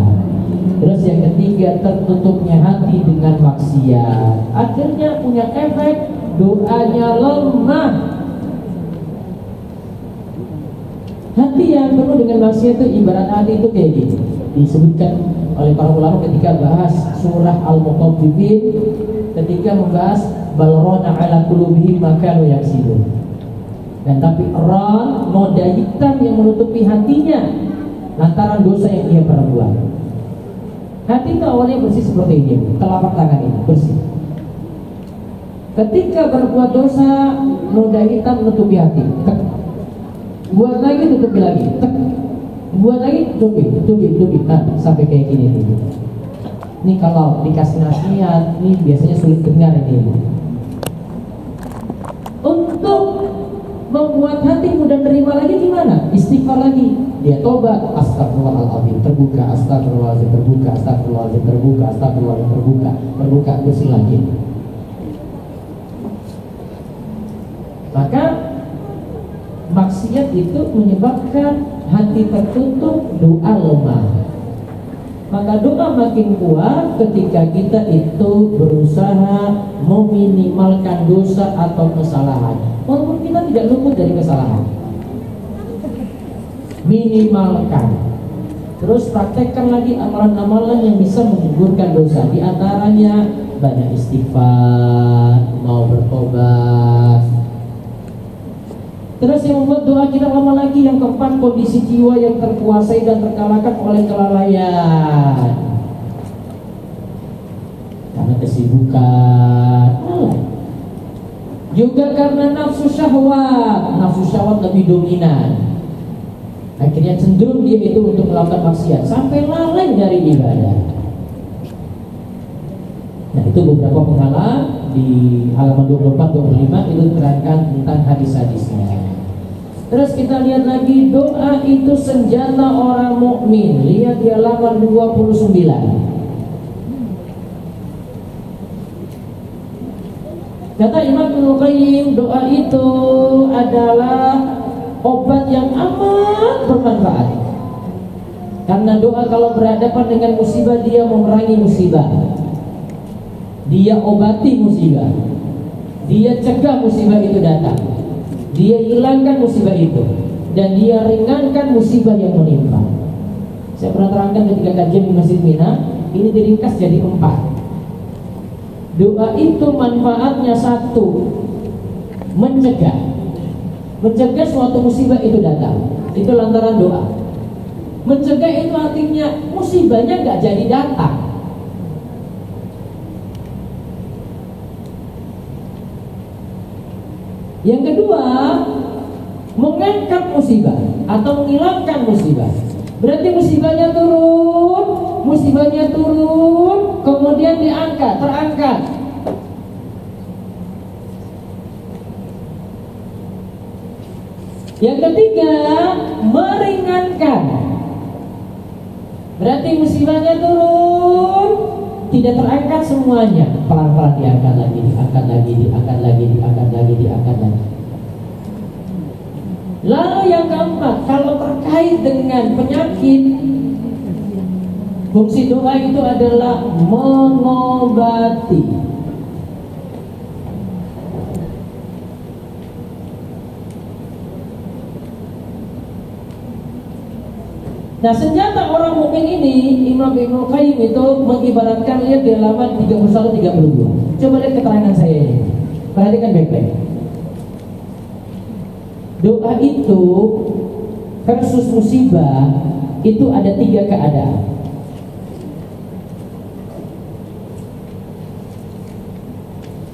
Terus yang ketiga, tertutupnya hati dengan maksiat. Akhirnya punya efek doanya lemah. Hati yang penuh dengan maksiat itu ibarat hati itu kayak gini. Disebutkan oleh para ulama ketika bahas surah Al-Mutaffifin, ketika membahas balrona ala qulubihim ma kanu yaksibun. Dan tapi ran, noda hitam yang menutupi hatinya lantaran dosa yang ia perbuat. Hati itu awalnya bersih seperti ini, telapak tangan ini bersih. Ketika berbuat dosa, noda hitam menutupi hati. Tek. Buat lagi, tutupi lagi. Tek. Buat lagi, tutupi. Nah, sampai kayak gini nih. Ini kalau dikasih nasihat, ini biasanya sulit dengar ini. Untuk membuat hati mudah terima lagi gimana? Istighfar lagi. Dia tobat, astagfirullahaladzim, terbuka, astagfirullahaladzim, terbuka, astagfirullahaladzim, terbuka, astagfirullahaladzim, terbuka, bersih lagi. Maka maksiat itu menyebabkan hati tertutup, doa lemah. Maka doa makin kuat ketika kita itu berusaha meminimalkan dosa atau kesalahan. Walaupun kita tidak luput dari kesalahan, minimalkan. Terus praktekkan lagi amalan-amalan yang bisa menggugurkan dosa. Di antaranya banyak istighfar, mau bertobat. Terus yang membuat doa kita lama lagi, yang keempat, kondisi jiwa yang terkuasai dan terkalahkan oleh kelalaian. Karena kesibukan. Juga karena nafsu syahwat lebih dominan. Akhirnya cenderung dia itu untuk melakukan maksiat sampai lalai dari ibadah. Nah, itu beberapa pengalaman di halaman 24-25 itu terangkan tentang hadis-hadisnya. Terus kita lihat lagi, doa itu senjata orang mukmin. Lihat di halaman 29. Kata Imam Ibnu Qayyim, doa itu adalah obat yang amat bermanfaat. Karena doa kalau berhadapan dengan musibah, dia memerangi musibah, dia obati musibah, dia cegah musibah itu datang, dia hilangkan musibah itu, dan dia ringankan musibah yang menimpa. Saya pernah terangkan ketika kajian di Masjid Mina, ini diringkas jadi 4. Doa itu manfaatnya 1, mencegah suatu musibah itu datang. Itu lantaran doa. Mencegah itu artinya musibahnya gak jadi datang. Yang kedua, mengangkat musibah atau menghilangkan musibah. Berarti musibahnya turun, kemudian diangkat, terangkat. Yang ketiga, meringankan. Berarti musibahnya turun, tidak terangkat semuanya, pelan-pelan diangkat lagi, diangkat lagi, diangkat lagi, diangkat lagi, diangkat lagi. Lalu yang keempat, kalau terkait dengan penyakit, fungsi doa itu adalah mengobati. Nah, senjata orang mukmin ini, Imam Ibnu Qayyim itu mengibaratkan, lihat di halaman 31-32. Coba lihat keterangan saya ini, perhatikan baik-baik. Doa itu versus musibah itu ada 3 keadaan.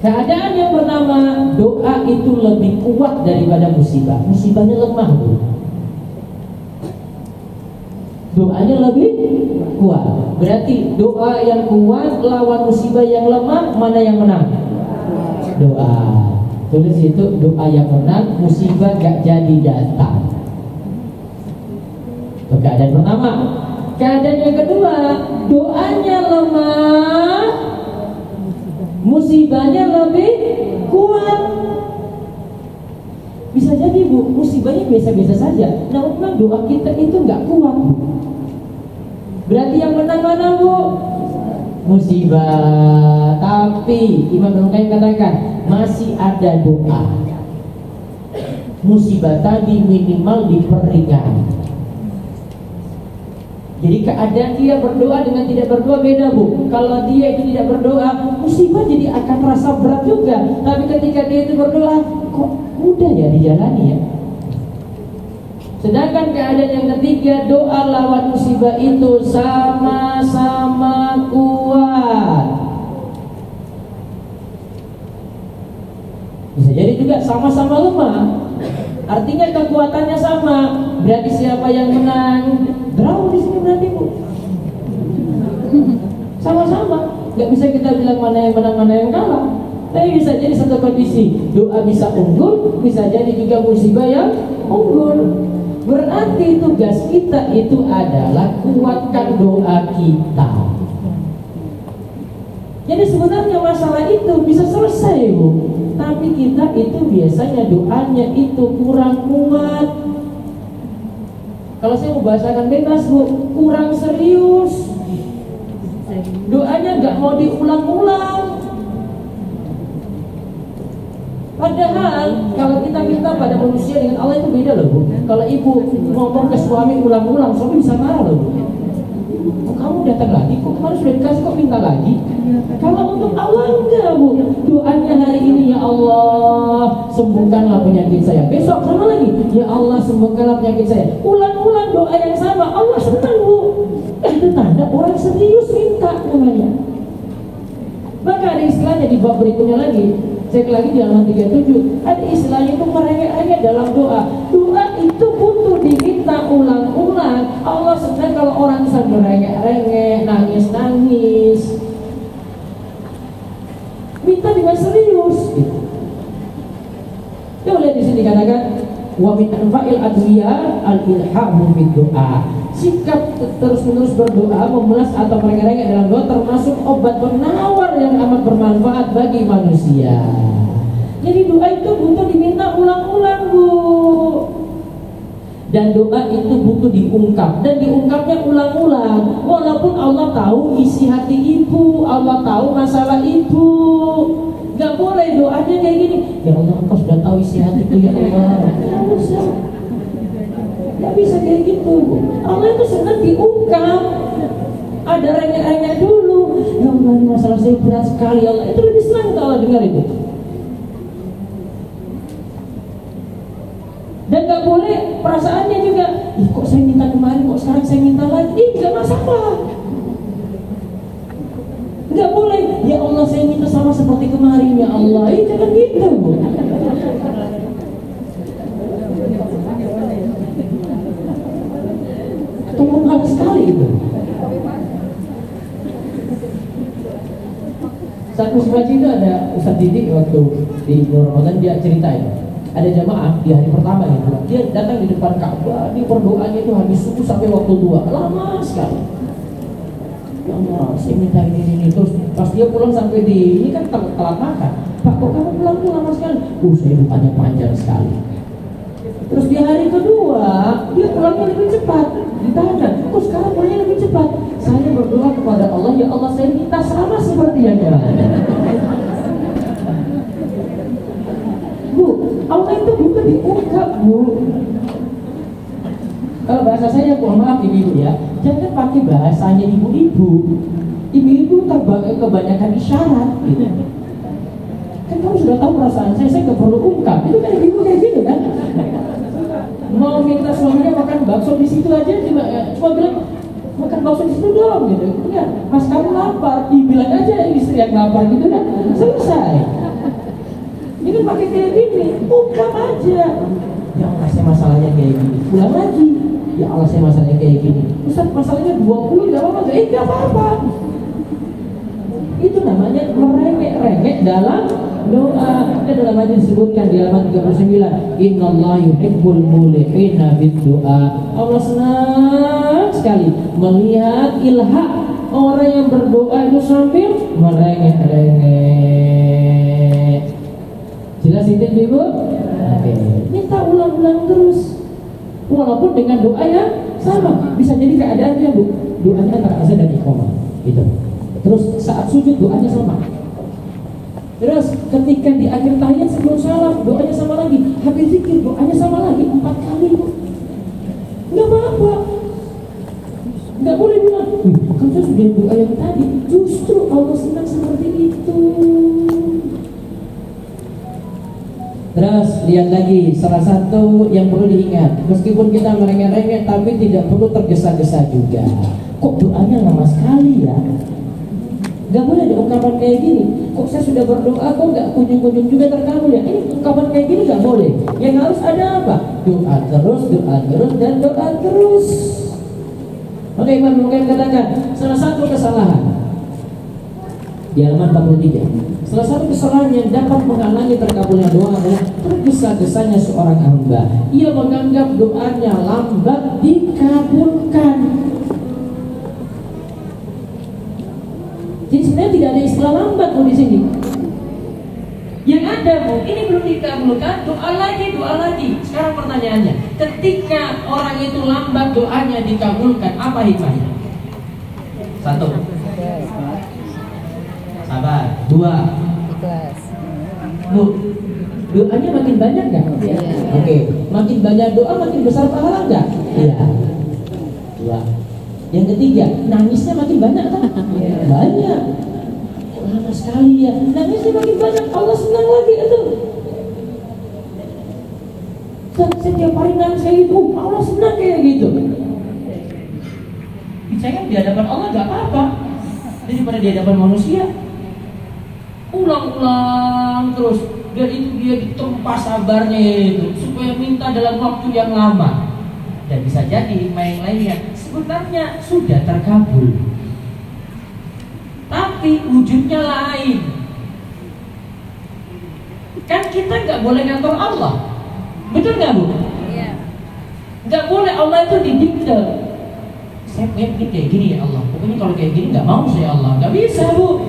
Keadaan yang pertama, doa itu lebih kuat daripada musibah. Musibahnya lemah, Bu. Doanya lebih kuat. Berarti doa yang kuat lawan musibah yang lemah, mana yang menang? Doa. Tulis itu, doa yang menang, musibah gak jadi datang. Itu keadaan pertama. Keadaan yang kedua, doanya lemah, musibahnya lebih kuat. Bisa jadi, Bu, musibahnya biasa-biasa saja, namun doa kita itu gak kuat, Bu. Berarti yang menang mana, Bu? Musibah. Tapi Imam Ibnu Qayyim katakan masih ada doa. Musibah tadi minimal diperingan. Jadi keadaan dia berdoa dengan tidak berdoa beda, Bu. Kalau dia itu tidak berdoa, musibah jadi akan terasa berat juga. Tapi ketika dia itu berdoa, kok mudah ya dijalani ya. Sedangkan keadaan yang ketiga, doa lawan musibah itu sama-sama kuat. Bisa jadi juga sama-sama lemah. Artinya kekuatannya sama. Berarti siapa yang menang? Draw di sini berarti, Bu. Sama-sama. Gak bisa kita bilang mana yang menang, mana yang kalah. Tapi bisa jadi satu kondisi, doa bisa unggul, bisa jadi juga musibah yang unggul. Berarti tugas kita itu adalah kuatkan doa kita. Jadi sebenarnya masalah itu bisa selesai, Bu. Tapi kita itu biasanya doanya itu kurang kuat. Kalau saya mau bahasakan bebas, Bu, kurang serius. Doanya gak mau diulang-ulang. Padahal kalau kita minta pada manusia dengan Allah itu beda loh, Bu. Kalau ibu ngomong ke suami ulang-ulang, suami bisa marah loh, Bu. Oh, kamu datang lagi, kok kemarin sudah dikasih, kok minta lagi? Kalau untuk Allah enggak, Bu. Doanya hari ini, ya Allah sembuhkanlah penyakit saya. Besok sama lagi, ya Allah sembuhkanlah penyakit saya. Ulang-ulang doa yang sama, Allah senang, Bu. Itu tanda orang serius minta namanya. Maka ada istilahnya di bab berikutnya lagi, cek lagi di halaman 37, ada istilahnya itu merengek-rengek dalam doa. Doa itu butuh diminta ulang-ulang. Allah senang kalau orang bisa merengek-rengek, nangis-nangis, minta dengan serius gitu. Coba lihat di sini katakan, wa min anfa'il adwiya al-ilhamu bid doa. Sikap terus-menerus berdoa, memelas atau merengek-rengek dalam doa termasuk obat penawar yang amat bermanfaat bagi manusia. Jadi doa itu butuh diminta ulang-ulang, Bu. Dan doa itu butuh diungkap, dan diungkapnya ulang-ulang. Walaupun Allah tahu isi hati ibu, Allah tahu masalah ibu. Gak boleh doanya kayak gini, ya Allah engkau sudah tahu isi hatiku ya Allah. Gak bisa kayak gitu. Allah itu senang diungkap. Ada rengek-rengek dulu. Ya Allah ini masalah saya berat sekali ya Allah. Itu lebih senang kalau Allah dengar itu. Dan gak boleh perasaannya juga, ih kok saya minta kemarin, kok sekarang saya minta lagi. Gak masalah. Gak boleh, ya Allah saya minta sama seperti kemarin ya Allah. Jangan gitu. Tolong hal sekali itu. Saat musim haji itu ada Ustaz Didik waktu di Ramadan, dia ceritain ada jamaah di hari pertama itu, dia datang di depan Ka'bah, di berdoanya itu habis subuh sampai waktu 2, lama sekali. Ya Allah, saya minta ini terus pas dia pulang sampai di ini kan telat makan. Pak, kok kamu pulang tuh lama sekali? Saya doanya panjang sekali. Terus di hari kedua dia pulangnya lebih cepat. Ditanya, kok sekarang pulangnya lebih cepat? Saya berdoa kepada Allah, ya Allah saya minta sama seperti yang Bu, Allah itu bukan diungkap, Bu. Kalau bahasa saya, mohon maaf ibu-ibu ya, jangan pakai bahasanya ibu-ibu. Ibu-ibu kebanyakan isyarat gitu. Kan kamu sudah tahu perasaan saya nggak perlu ungkap. Itu kan ibu kayak gitu kan. Mau minta suaminya makan bakso di situ aja, cuma bilang makan bakso di situ dong gitu. Kan, pas kamu lapar, bilang aja istri yang lapar gitu kan, selesai. Ini kan pakai kayak gini, ungkap aja. Ya Allah saya masalahnya kayak gini, pulang lagi. Ya Allah saya masalahnya kayak gini. Ustaz masalahnya 20 gak apa-apa, gak apa-apa. Itu namanya merengek-rengek dalam doa. Dan dalam hadis disebutkan di halaman 39, Innallaha yuhibbul mulihina bid-du'a. Allah senang sekali melihat ilhaq orang yang berdoa itu sambil merengek-rengek. Jelas itu Ibu? Oke. Minta ulang-ulang terus. Walaupun dengan doa yang sama, bisa jadi keadaannya Bu, doanya antara azan dan iqamah gitu. Terus saat sujud doanya sama. Terus ketika di akhir tahiyat sebelum salam doanya sama lagi. Habis zikir doanya sama lagi 4 kali Bu. Nggak apa-apa. Nggak boleh bilang, kan saya sudah doa yang tadi. Justru Allah senang seperti itu. Terus lihat lagi, salah satu yang perlu diingat, meskipun kita merengek-rengek tapi tidak perlu tergesa-gesa juga. Kok doanya lama sekali ya? Gak boleh ada ungkapan kayak gini. Kok saya sudah berdoa kok gak kunjung-kunjung juga terkabul ya? Ini ungkapan kayak gini gak boleh. Yang harus ada apa? Doa terus, dan doa terus. Oke, Imam Bukhari katakan salah satu kesalahan di halaman 43. Salah satu kesalahan yang dapat menghalangi terkabulnya doa adalah tergesa-gesanya seorang hamba. Ia menganggap doanya lambat dikabulkan. Jadi sebenarnya tidak ada istilah lambat di sini. Yang ada ini belum dikabulkan, doa lagi. Sekarang pertanyaannya, ketika orang itu lambat doanya dikabulkan, apa hikmahnya? 1. Sabar. 2. Bu, doanya makin banyak nggak? Ya. Oke. Makin banyak doa, makin besar pahala nggak? Iya. 2. Yang ketiga, nangisnya makin banyak kan? Ya. Banyak. Kok lama sekali ya? Nangisnya makin banyak, Allah senang lagi itu. Setiap hari nangis kayak gitu, Allah senang kayak gitu. Saya di hadapan Allah nggak apa-apa, daripada di hadapan manusia. Ulang-ulang terus, dan itu dia ditempa sabarnya itu supaya minta dalam waktu yang lama. Dan bisa jadi hikmah yang lainnya sebenarnya sudah terkabul, tapi wujudnya lain. Kan kita nggak boleh ngatur Allah, betul nggak Bu? Iya. Nggak boleh Allah itu didikte. Saya pengen kayak gini ya Allah, pokoknya kalau kayak gini nggak mau saya Allah, nggak bisa Bu.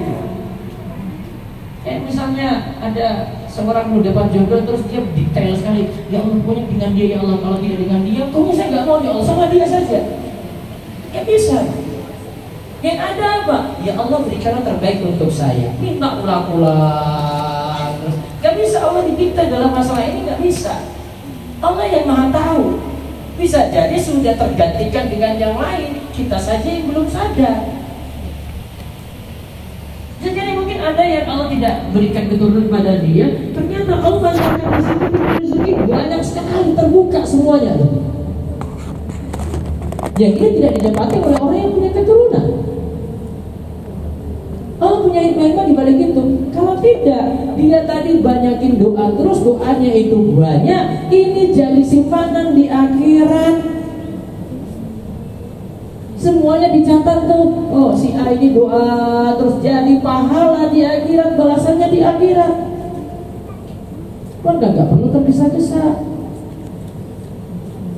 Kayak misalnya ada seorang mau dapat jodoh terus dia detail sekali, ya Allah pokoknya dengan dia ya Allah, kalau tidak dengan dia pokoknya saya nggak mau ya Allah, sama dia saja. Nggak bisa. Yang ada apa? Ya Allah berikanlah terbaik untuk saya. Minta ulang-ulang. Nggak bisa Allah dipinta dalam masalah ini, nggak bisa. Allah yang maha tahu. Bisa jadi sudah tergantikan dengan yang lain, kita saja yang belum sadar. Jadi mungkin ada yang Allah tidak berikan keturunan pada dia, ternyata Allah berikan rezeki banyak sekali, terbuka semuanya. Yang ini tidak didapati oleh orang yang punya keturunan. Allah punya hikmah di balik itu. Kalau tidak, dia tadi banyakin doa, terus doanya itu banyak, ini jadi simpanan di akhirat. Semuanya dicatat tuh. Oh, si A ini doa terus jadi pahala di akhirat, balasannya di akhirat. Kan gak perlu tergesa-gesa.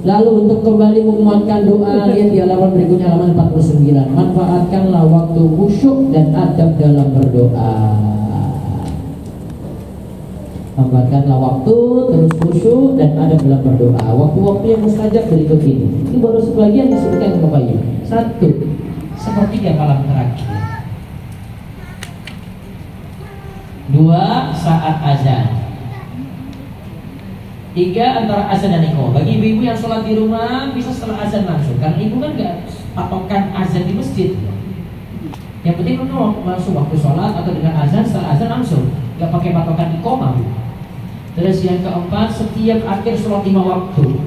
Lalu untuk kembali menguatkan doa, lihat di halaman berikutnya, halaman 49. Manfaatkanlah waktu khusyuk dan adab dalam berdoa. Manfaatkanlah waktu terus khusyuk dan adab dalam berdoa. Waktu-waktu yang mustajab berikut ini. Ini baru sebagian disebutkan Bapak Ibu. 1. Sepertiga malam terakhir. 2. Saat azan. 3. Antara azan dan iqamah. Bagi ibu-ibu yang sholat di rumah bisa setelah azan langsung, karena ibu kan gak patokan azan di masjid. Yang penting langsung waktu sholat atau dengan azan, setelah azan langsung, gak pakai patokan iqamah. Terus yang keempat, setiap akhir sholat 5 waktu,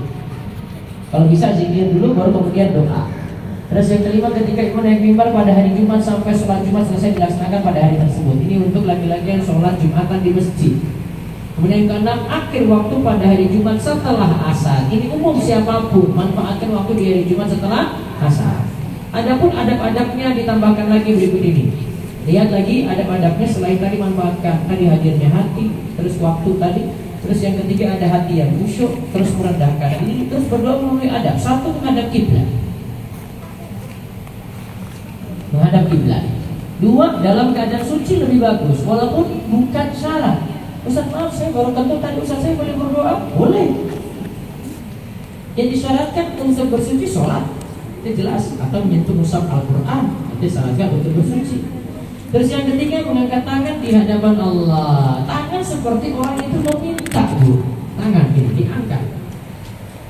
kalau bisa zikir dulu baru kemudian doa. Terus yang kelima, ketika imam naik mimbar pada hari Jumat sampai sholat Jumat selesai dilaksanakan pada hari tersebut. Ini untuk laki-laki yang sholat Jumatan di masjid. Kemudian yang keenam, akhir waktu pada hari Jumat setelah asar. Ini umum siapapun, manfaatkan waktu di hari Jumat setelah asar. Adapun adab-adabnya ditambahkan lagi berikut ini. Lihat lagi adab-adabnya selain tadi manfaatkan tadi hadirnya hati, terus waktu tadi, terus yang ketiga ada hati yang khusyuk, terus merendahkan diri, terus berdoa memenuhi adab. 1. Menghadap kiblat. Menghadap kiblat. 2. Dalam keadaan suci lebih bagus, walaupun bukan syarat. Ustaz maaf saya baru tentu tadi Ustaz saya boleh berdoa? Boleh. Yang disyaratkan untuk bersuci sholat, itu jelas, atau menyentuh mushaf Al-Quran, itu disyaratkan untuk bersuci. Terus yang ketiga, mengangkat tangan di hadapan Allah. Tangan seperti orang itu meminta, Bu. Tangan ini diangkat.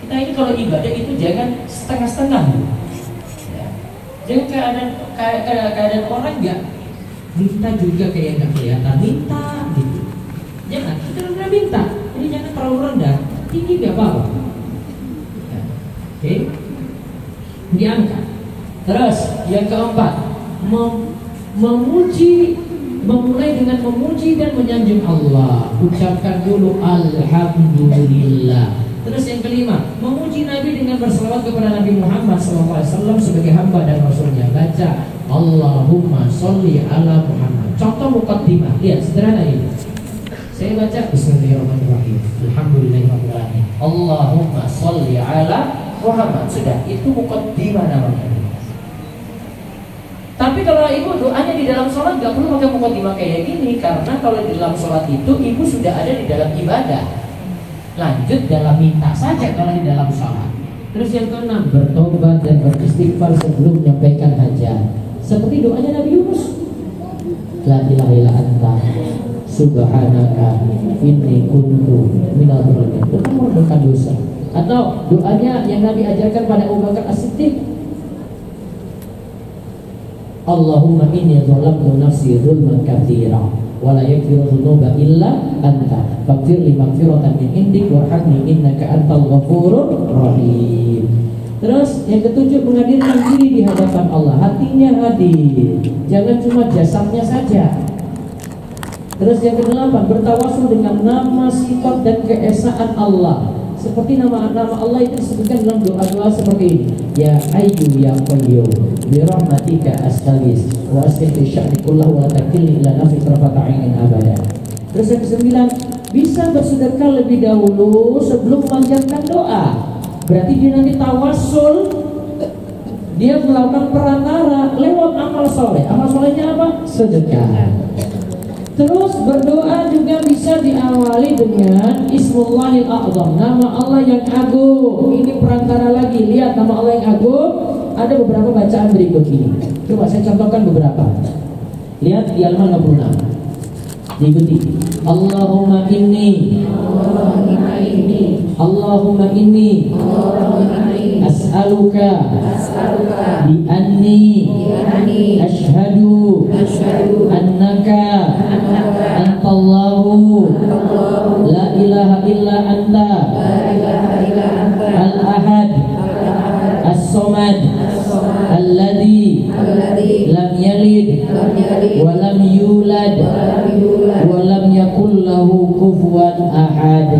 Kita ini kalau ibadah itu jangan setengah-setengah, Bu. Ya. Jangan keadaan orang nggak minta juga kayak nggak kelihatan minta gitu. Jangan, kita udah minta. Jadi jangan terlalu rendah, tinggi nggak apa-apa. Ya. Oke, diangkat. Terus yang keempat, memulai dengan memuji dan menyanjung Allah. Ucapkan dulu Alhamdulillah. Terus yang kelima, memuji Nabi dengan berselawat kepada Nabi Muhammad SAW sebagai hamba dan Rasulnya. Baca Allahumma sholli ala Muhammad. Contoh muqaddimah, lihat sederhana ini. Saya baca Bismillahirrahmanirrahim, Alhamdulillahirrahmanirrahim, Allahumma sholli ala Muhammad. Sudah, itu muqaddimah namanya. Tapi kalau ibu doanya di dalam sholat gak perlu pakai muqaddimah kayak gini, karena kalau di dalam sholat itu ibu sudah ada di dalam ibadah. Lanjut dalam minta saja kalau di dalam sholat. Terus yang keenam, bertobat dan beristighfar sebelum menyampaikan hajat. Seperti doanya Nabi Yunus, La ilaha illa anta subhanaka inni kuntu minal dzalimin. Itu kan merupakan dosa. Atau doanya yang Nabi ajarkan pada Abu Bakar As-Siddiq, Allahumma inni zalamtu nafsi zulman katsira wa la yaghfiru dzunuba illa anta faghfir li maghfiratan min indik warhamni innaka antal ghafurur rahim. Terus yang ketujuh, menghadirkan diri di hadapan Allah, hatinya hadir, jangan cuma jasadnya saja. Terus yang kedelapan, bertawasul dengan nama, sifat dan keesaan Allah. Seperti nama-nama Allah itu disebutkan dalam doa-doa seperti ini. Ya Hayyu ya Qayyum bi rahmatika astaghits wa astaghfiru sya'ni kullahu wa la takilni ila nafsi tarfata 'ainin abada. Terus yang kesembilan, bisa bersedekah lebih dahulu sebelum memanjatkan doa. Berarti dia nanti tawasul, dia melakukan perantara lewat amal soleh. Amal solehnya apa? Sedekah. Terus berdoa juga juga bisa diawali dengan Ismullahil A'zam, nama Allah yang agung. Ini perantara lagi, lihat nama Allah yang agung. Ada beberapa bacaan berikut ini. Coba saya contohkan beberapa. Lihat di halaman 56. Diikuti. Allahumma inni as'aluka bi anni ashhadu annaka antallahu la ilaha illa anta al-ahad as-samad alladhi lam yalid wa lam yulad wa lam yakul lahu kufuwan ahad.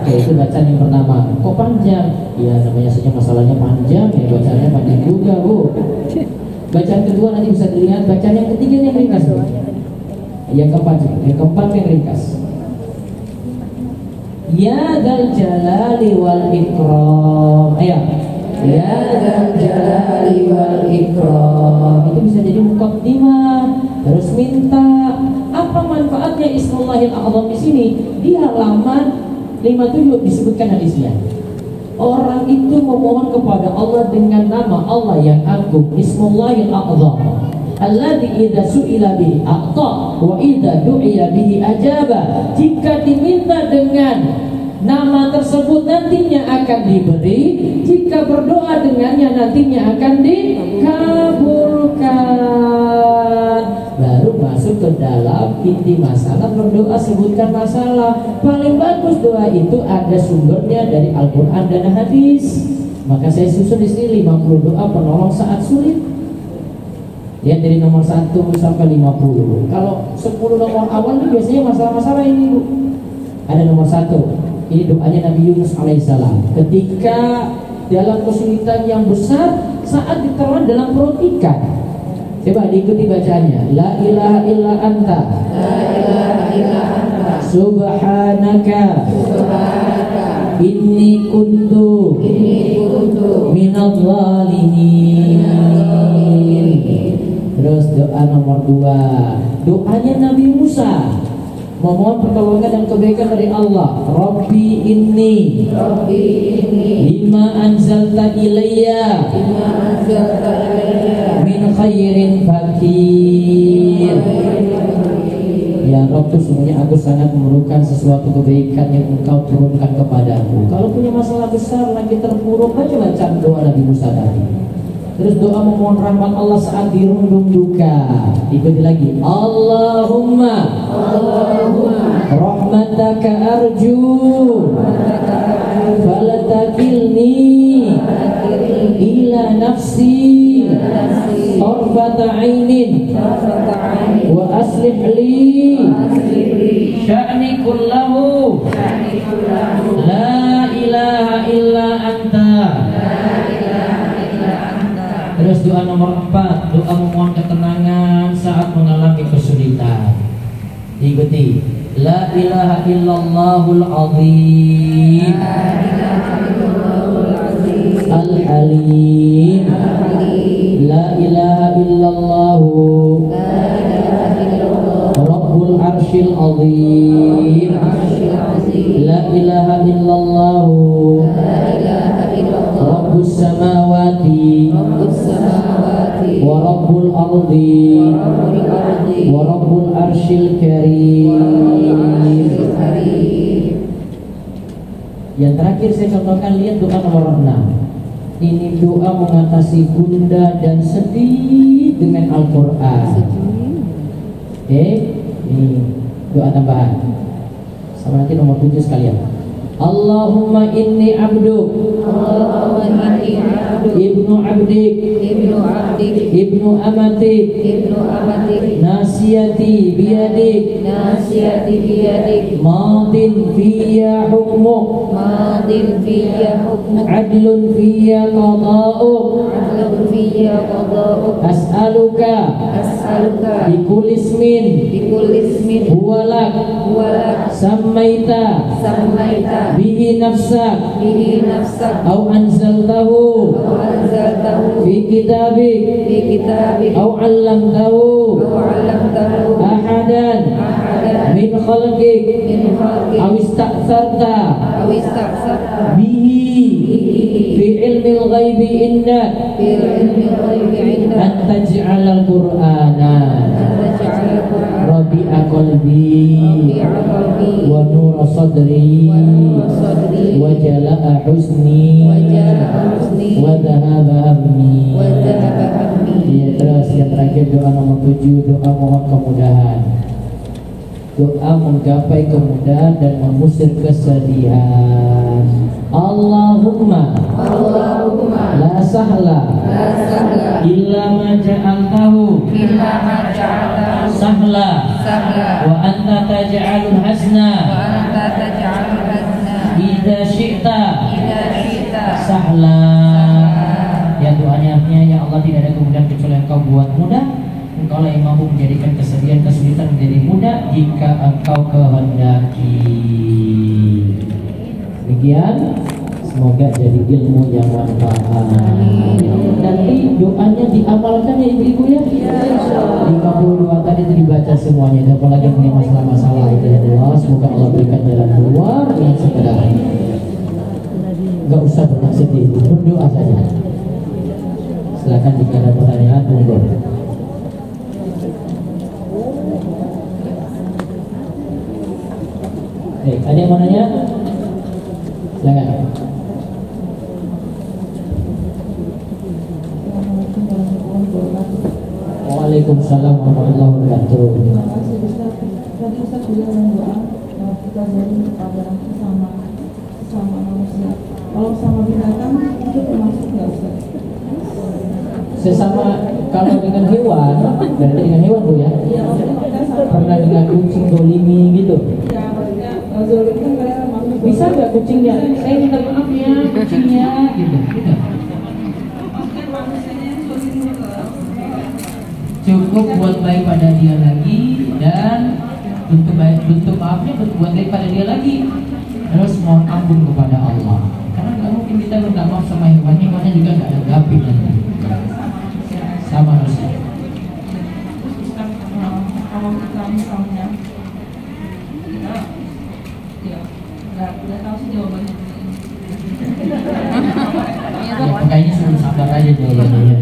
Oke, itu bacaan yang pertama. Kok panjang? Ya namanya saja masalahnya panjang, ya bacaannya panjang juga, Bu. Bacaan kedua nanti bisa dilihat. Bacaan yang ketiga yang ringkas, Bu. Yang keempat yang ringkas. Ya dzal jalali wal ikram. Ayo. Ya dzal jalali wal ikram. Itu bisa jadi muqaddimah. Terus minta. Apa manfaatnya Ismullahil A'zam di sini? Di halaman 57 disebutkan hadisnya. Orang itu memohon kepada Allah dengan nama Allah yang agung, Ismullahil A'zam. Alladzi idza su'ila bihi a'ta wa idza du'iya bihi ajaba. Jika diminta dengan nama tersebut nantinya akan diberi, jika berdoa dengannya nantinya akan dikabulkan. Baru masuk ke dalam inti masalah, berdoa sebutkan masalah. Paling bagus doa itu ada sumbernya dari Al-Quran dan hadis. Maka saya susun di sini 50 doa penolong saat sulit. Lihat dari nomor 1 sampai 50. Kalau 10 nomor awal ini biasanya masalah-masalah ini, Bu. Ada nomor 1. Ini doanya Nabi Yunus alaihissalam ketika dalam kesulitan yang besar saat ditelan dalam perut ikan. Coba diikuti bacaannya. La ilaha illa anta, subhanaka inni kuntu minadh dhalimin. Terus doa nomor 2, doanya Nabi Musa memohon pertolongan dan kebaikan dari Allah. Rabbi inni lima anzalta ilayya min khairin fakir. Ya Rabb, sesungguhnya aku sangat memerlukan sesuatu kebaikan yang Engkau turunkan kepadaku. Kalau punya masalah besar lagi terpuruk, baca bacaan doa Nabi Musa tadi. Terus doa memohon rahmat Allah saat dirundung duka. Ikuti lagi. Allahumma rahmataka arju falatakilni ila nafsi tarfata ainin wa aslih li sya'ni kullahu la ilaha illa anta. Terus doa nomor 4, doa memohon ketenangan saat mengalami kesulitan. Ikuti. La ilaha illallahul azim al-halim. La ilaha illallahu rabbul arshil azim. La ilaha illallahu rabbus samawati wa rabbul ardi wa rabbul arshil karim. Yang terakhir saya contohkan, lihat doa nomor 6. Ini doa mengatasi gundah dan sedih dengan Al-Quran. Oke, ini doa tambahan. Sama nanti nomor 7 sekalian. Allahumma inni abduk ibnu abdik ibnu amatik nasiyati biyadik madin fiyya hukmuk adlun fiyya qada'uk as'aluka bikulli ismin huwalak sammaita bihi nafsak au anzaltahu fi kitabik au 'allamtahu ahadan ista'tharta bihi fi ilmil ghaibi indak an taj'alal qur'ana rabi'a qalbi wa nura sadri wa jala'a husni wa dhahaba hammi. Ya, terus yang terakhir doa nomor 7, doa mohon kemudahan. Doa menggapai kemudahan dan mengusir kesedihan. Allahumma la sahla illa ma ja'altahu sahla wa anta taj'alul hazna idza syi'ta sahla. Ya, doanya artinya, ya Allah, tidak ada kemudahan kecuali Engkau buat mudah. Engkau lah yang mampu menjadikan kesedihan, kesulitan menjadi mudah jika Engkau kehendaki. Demikian, semoga jadi ilmu yang manfaat. Nanti doanya diamalkan ya ibu-ibu ya. 52 tadi itu dibaca semuanya. Itu apalagi punya masalah-masalah itu ya Allah. Semoga Allah berikan jalan keluar dengan segala. Gak usah bermaksud itu, berdoa saja. Silakan jika ada pertanyaan, monggo. Ada yang mau nanya? Silakan. Waalaikumsalam warahmatullahi wabarakatuh. Terima kasih Ustaz. Tadi Ustaz juga mendoa kita jadi kepada sama manusia. Kalau sama binatang itu termasuk nggak Ustaz? Sesama kalau dengan hewan, berarti dengan hewan Bu ya? Iya, maksudnya kita sama. Pernah dengan kucing dolimi gitu? Iya, maksudnya zolim kan kadang masuk. Bisa nggak kucingnya? Saya minta maaf ya kucingnya gitu. Maksudnya manusianya yang zolim juga. Cukup buat baik pada dia lagi dan bentuk maafnya buat baik pada dia lagi. Terus mohon ampun kepada Allah. Karena nggak mungkin kita minta maaf sama hewan-hewannya juga nggak ada gapi nanti. Sama manusia. Kalau kita misalnya kita ya nggak tahu sih jawabannya. Ya, makanya suruh sabar aja jawabannya.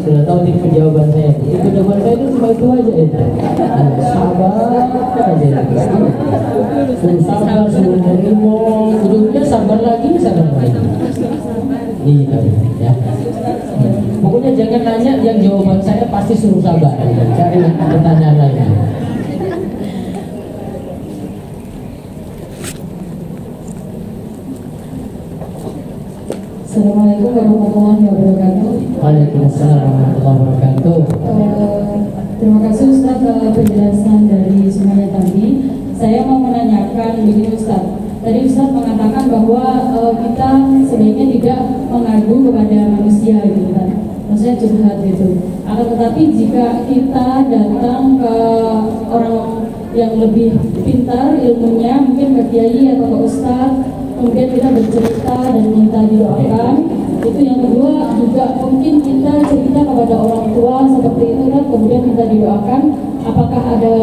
Sudah tahu tipe jawaban saya. Tipe jawaban saya itu cuma itu aja ya. Sabar aja. Suruh sabar, suruh menerima. Ujungnya sabar lagi. Iya, ya. Pokoknya jangan nanya yang jawaban saya pasti suruh sabar. Cari pertanyaan lain. Assalamualaikum warahmatullahi wabarakatuh. Waalaikumsalam warahmatullahi wabarakatuh. Terima kasih Ustaz penjelasan dari semuanya tadi. Saya mau menanyakan begini Ustaz. Tadi Ustaz mengatakan bahwa kita sebaiknya tidak mengadu kepada manusia gitu kan. Maksudnya curhat gitu. Akan tetapi jika kita datang ke orang yang lebih pintar ilmunya, mungkin ke kiai atau ke ustaz, kemudian kita bercerita dan minta didoakan. Itu yang kedua, juga mungkin kita cerita kepada orang tua seperti itu kan, kemudian minta didoakan. Apakah ada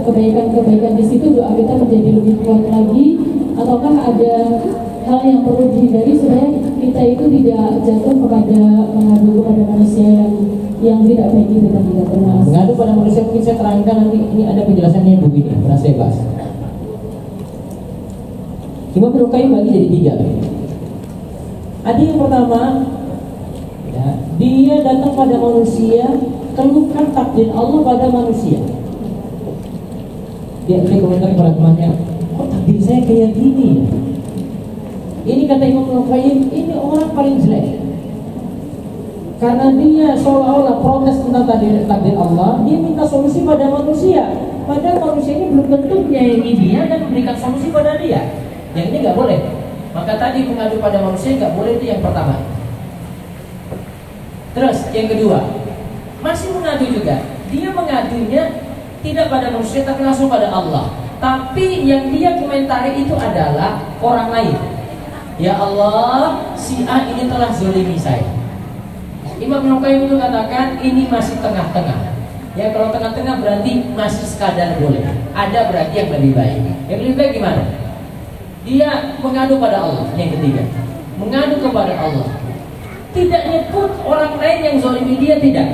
kebaikan-kebaikan di situ, doa kita menjadi lebih kuat lagi, ataukah ada hal yang perlu dihindari supaya kita itu tidak jatuh kepada mengadu kepada manusia yang tidak baik itu tadi? Mengadu pada manusia mungkin saya terangkan nanti, ini ada penjelasannya begini, pernah saya bahas. Imam Ibnu Qayyim bagi jadi 3. Ada yang pertama, ya, dia datang pada manusia, keluhkan takdir Allah pada manusia. Dia komentar kepada temannya, kok takdir saya kayak gini ya? Ini kata Imam Ibnu Qayyim, ini orang paling jelek. Karena dia seolah-olah protes tentang takdir Allah, dia minta solusi pada manusia. Padahal manusia ini belum tentu menyayangi dia dan memberikan solusi pada dia. Yang ini nggak boleh. Maka tadi mengadu pada manusia nggak boleh, itu yang pertama. Terus yang kedua, masih mengadu juga. Dia mengadunya tidak pada manusia tapi langsung pada Allah. Tapi yang dia komentari itu adalah orang lain. Ya Allah, si A ini telah zalimi saya. Imam Ibnu Qayyim itu katakan ini masih tengah-tengah. Ya kalau tengah-tengah berarti masih sekadar boleh. Ada berarti yang lebih baik. Yang lebih baik gimana? Dia mengadu pada Allah. Yang ketiga, mengadu kepada Allah. Tidak nyebut orang lain yang zalimi dia, tidak.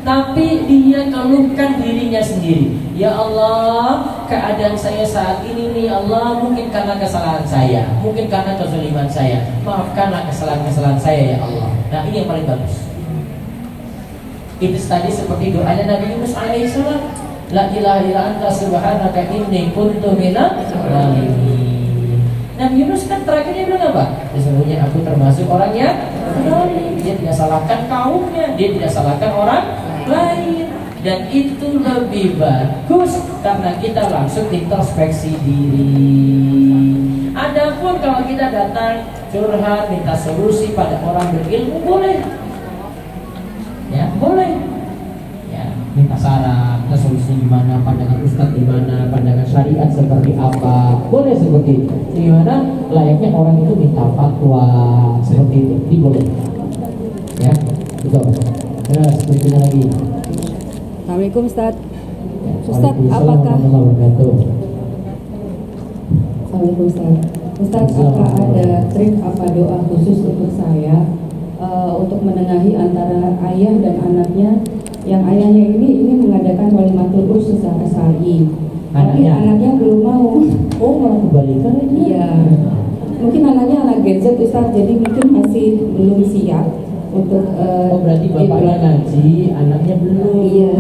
Tapi dia keluhkan dirinya sendiri. Ya Allah, keadaan saya saat ini nih Allah, mungkin karena kesalahan saya, mungkin karena kezaliman saya. Maafkanlah kesalahan-kesalahan saya ya Allah. Nah ini yang paling bagus. Itu tadi seperti doanya Nabi Yunus alaihissalam, La ilaha illa anta subhanaka inni kuntu minadz zalimin. Nabi Yunus kan terakhirnya bilang apa? Sesungguhnya aku termasuk orang yang zalim. Dia tidak salahkan kaumnya, dia tidak salahkan orang lain. Dan itu lebih bagus karena kita langsung introspeksi diri. Adapun kalau kita datang curhat, minta solusi pada orang berilmu, boleh. Ya, boleh. Ya, minta saran, minta solusi gimana, pandangan ustadz gimana, pandangan syariat seperti apa, boleh seperti itu. Gimana layaknya orang itu minta fatwa seperti itu, boleh. Ya, betul. Terus berikutnya lagi. Assalamualaikum Ustaz. Ya, Ustaz, Waalaikumsalam apakah warahmatullahi wabarakatuh. Assalamualaikum Ustaz. Ustaz, apa ada trik apa doa khusus untuk saya untuk menengahi antara ayah dan anaknya, yang ayahnya ini mengadakan walimatul urus secara syar'i, tapi anaknya belum mau. Oh, malah kebalikan ini. Iya. Mungkin anaknya anak gadget Ustaz, jadi mungkin masih belum siap untuk Oh, berarti bapaknya ngaji, anaknya belum. Iya.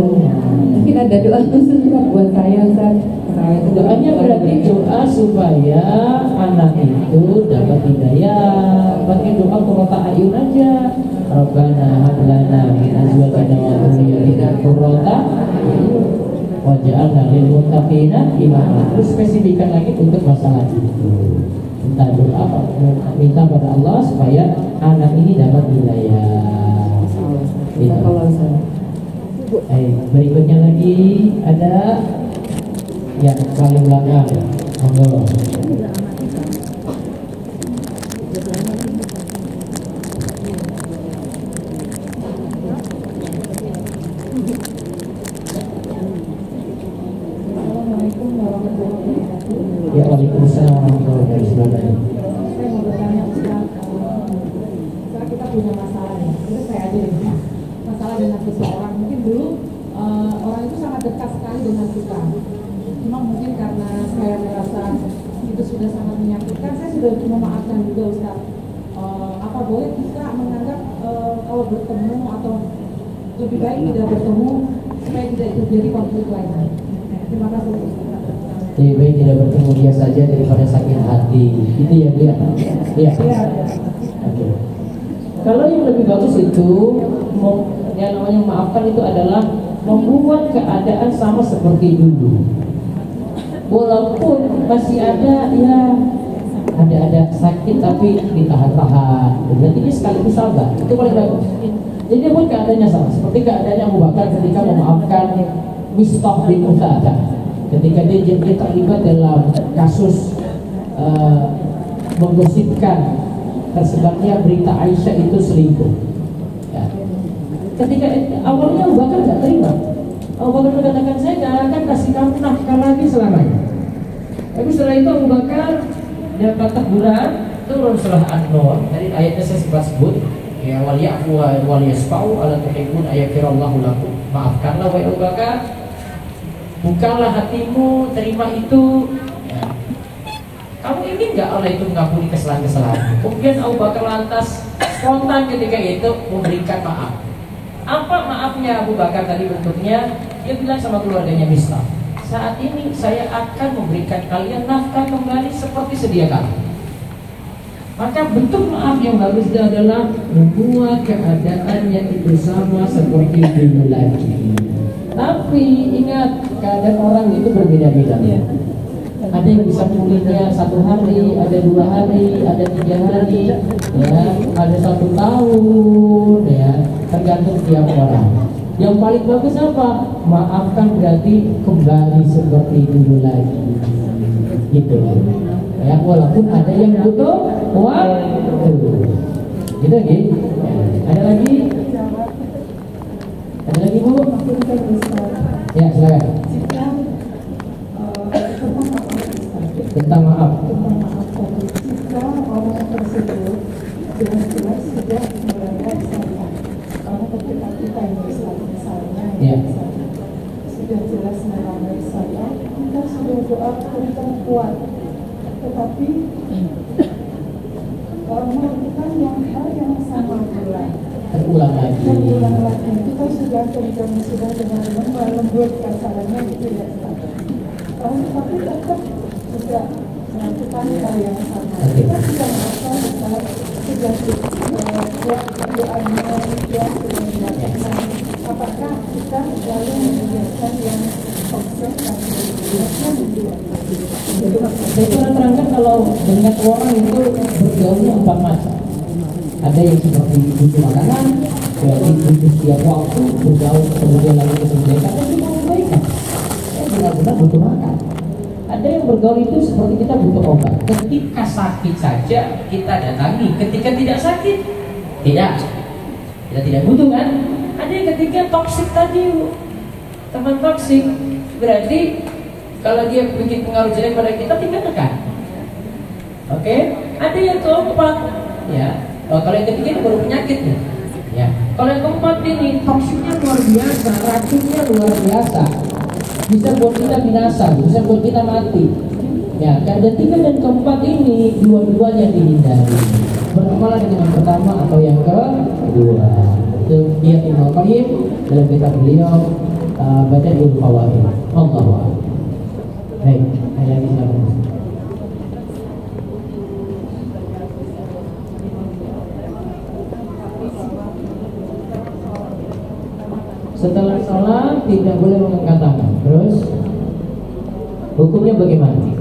Mungkin ada doa khusus buat saya Ustaz. Doanya berarti doa supaya anak itu dapat hidayah. Pakai doa qurrata ayun aja. Rabbana hab lana min azwajina wa dhurriyyatina qurrata a'yun waj'alna lil muttaqina imama. Terus spesifikkan lagi untuk masalah itu. Minta doa, minta pada Allah supaya anak ini dapat hidayah. Berikutnya lagi ada yang paling belakang, monggo. Assalamualaikum warahmatullahi wabarakatuh. Ya, waalaikumsalam warahmatullahi wabarakatuh. Saya mau bertanya Ustaz, saat kita punya masalah ya, itu saya aja deh, masalah dengan seseorang. Mungkin dulu orang itu sangat dekat sekali dengan kita. Cuma mungkin karena saya merasa itu sudah sangat menyakitkan, saya sudah memaafkan juga Ustaz. Apa boleh kita menganggap kalau bertemu atau lebih baik tidak bertemu supaya tidak terjadi konflik lainnya? Terima kasih Ustaz. Lebih baik tidak bertemu dia saja daripada sakit hati. Itu ya dia. Iya. Oke. Kalau yang lebih bagus itu, yang namanya memaafkan itu adalah membuat keadaan sama seperti dulu. Walaupun masih ada ya ada sakit tapi ditahan-tahan. Berarti dia sekaligus sabar. Itu paling bagus. Jadi buat keadaannya sama seperti keadaannya Abu Bakar ketika memaafkan Mistah bin Uthadah ketika dia terlibat dalam kasus menggosipkan tersebarnya berita Aisyah itu selingkuh. Ya. Ketika awalnya Abu Bakar nggak terima. Abu Bakar mengatakan saya nggak akan kasih kamu nafkah lagi selamanya. Tapi setelah itu Abu Bakar dapat teguran, turun surah An-Nur dari ayatnya saya sempat sebut, ya waliyafu waliyasfa'u ala tuhibbun ayaghfirallahu lakum. Maafkanlah wahai Abu Bakar, bukalah hatimu, terima itu. Ya. Kamu ingin nggak Allah itu mengampuni kesalahan-kesalahan? Kemudian Abu Bakar lantas spontan ketika itu memberikan maaf. Apa maafnya Abu Bakar tadi bentuknya? Dia bilang sama keluarganya Mistah, saat ini saya akan memberikan kalian nafkah kembali seperti sedia kala. Maka bentuk maaf yang bagusnya adalah membuat keadaannya itu sama seperti dulu lagi. Tapi ingat, keadaan orang itu berbeda-beda. Ada yang bisa pulihnya 1 hari, ada 2 hari, ada 3 hari, ya, ada 1 tahun, ya, tergantung tiap orang. Yang paling bagus apa? Maafkan berarti kembali seperti dulu lagi. Gitu. Ya, walaupun ada yang butuh waktu. Gitu lagi. Ada lagi? Ada Ada Ibu? Ya, silakan. Tentang maaf. Jika orang tersebut jelas-jelas sudah melanggar syariat, karena ketika kita yang Islam misalnya, Ya. sudah jelas melanggar syariat, kita sudah doa kencang kuat, tetapi melakukan yang hal yang sama pula. Terulang lagi. Terulang lagi, kita sudah kencang, sudah dengan lemah lembut kasarannya itu ya. Tapi tetap juga melakukan hal yang sama. Kita sudah merasa sudah doanya sudah dilakukan. Apakah kita lalu membiarkan yang toksik dan Saya pernah terangkan kalau dengan orang itu bergaulnya 4 macam. Ada yang seperti butuh makanan, jadi butuh setiap waktu bergaul kemudian lagi kemudian ada juga kebaikan. Benar-benar butuh makan. Ada yang bergaul itu seperti kita butuh obat. Ketika sakit saja kita datangi. Ketika tidak sakit, tidak. Kita tidak butuh kan? Ada yang ketika toksik tadi, teman toksik, berarti kalau dia bikin pengaruh jelek pada kita tekan. Oke? Ada yang keempat, ya. Kalau yang ketiga ini baru penyakitnya. Ya. Kalau yang keempat ini toksiknya luar biasa, racunnya luar biasa. Bisa buat kita binasa, bisa buat kita mati. Ya, ada 3 dan keempat ini dua-duanya dihindari. Beramalah dengan yang pertama atau yang kedua. Itu dia Ibnu Qayyim dalam kitab beliau Bada'iul Fawaid. Allahu a'lam. Baik, ada lagi silakan. Setelah sholat tidak boleh mengangkat tangan. Terus hukumnya bagaimana?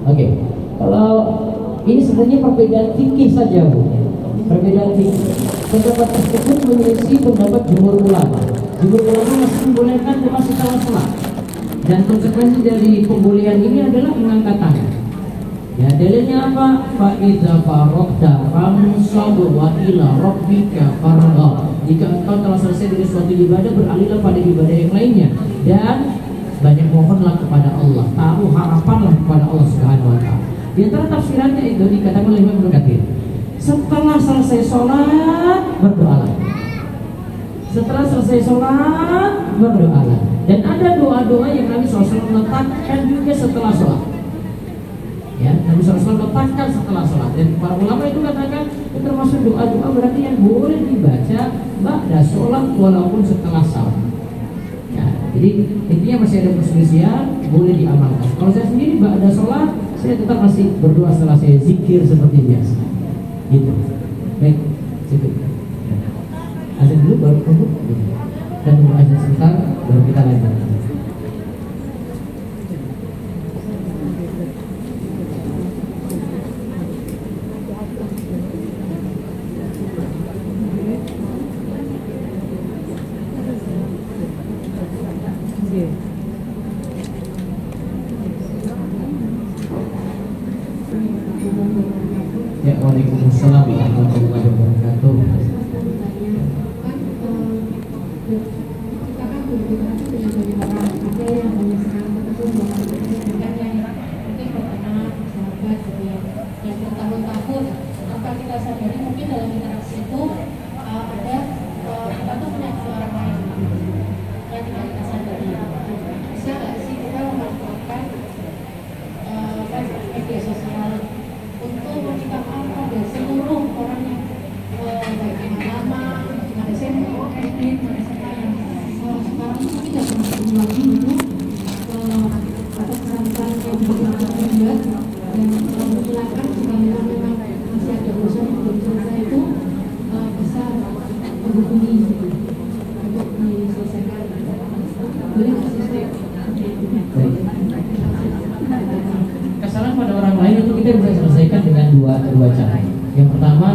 Oke, kalau ini sebenarnya perbedaan fikih saja, Bu. Perbedaan fikih. Pendapat tersebut menyelisih pendapat jumhur ulama. Jumhur ulama masih membolehkan doa setelah sholat. Dan konsekuensi dari pembolehan ini adalah mengangkat tangan. Ya, dalilnya apa? Fa idza faragta fansab wa ila rabbika farghab. Jika engkau telah selesai dari suatu ibadah, beralihlah pada ibadah yang lainnya dan banyak mohonlah kepada Allah. Taruh harapanlah kepada Allah Subhanahu wa taala. Di antara tafsirannya itu dikatakan oleh Imam Ibnu Katsir, setelah selesai sholat berdoalah. Setelah selesai sholat berdoalah. Dan ada doa-doa yang Nabi SAW letakkan juga setelah sholat. Ya, Nabi SAW letakkan setelah sholat. Dan para ulama itu katakan itu termasuk doa-doa berarti yang boleh dibaca ba'da sholat walaupun setelah sholat. Ya, jadi intinya masih ada perselisihan, boleh diamalkan. Kalau saya sendiri ba'da sholat, saya tetap masih berdoa setelah saya zikir seperti biasa. Gitu. Baik, situ. Azan dulu baru tunggu. Dan tunggu azan sebentar baru kita lanjut. Ya, waalaikumsalam warahmatullahi wabarakatuh. Kesalahan pada orang lain itu kita bisa selesaikan dengan dua cara. Yang pertama,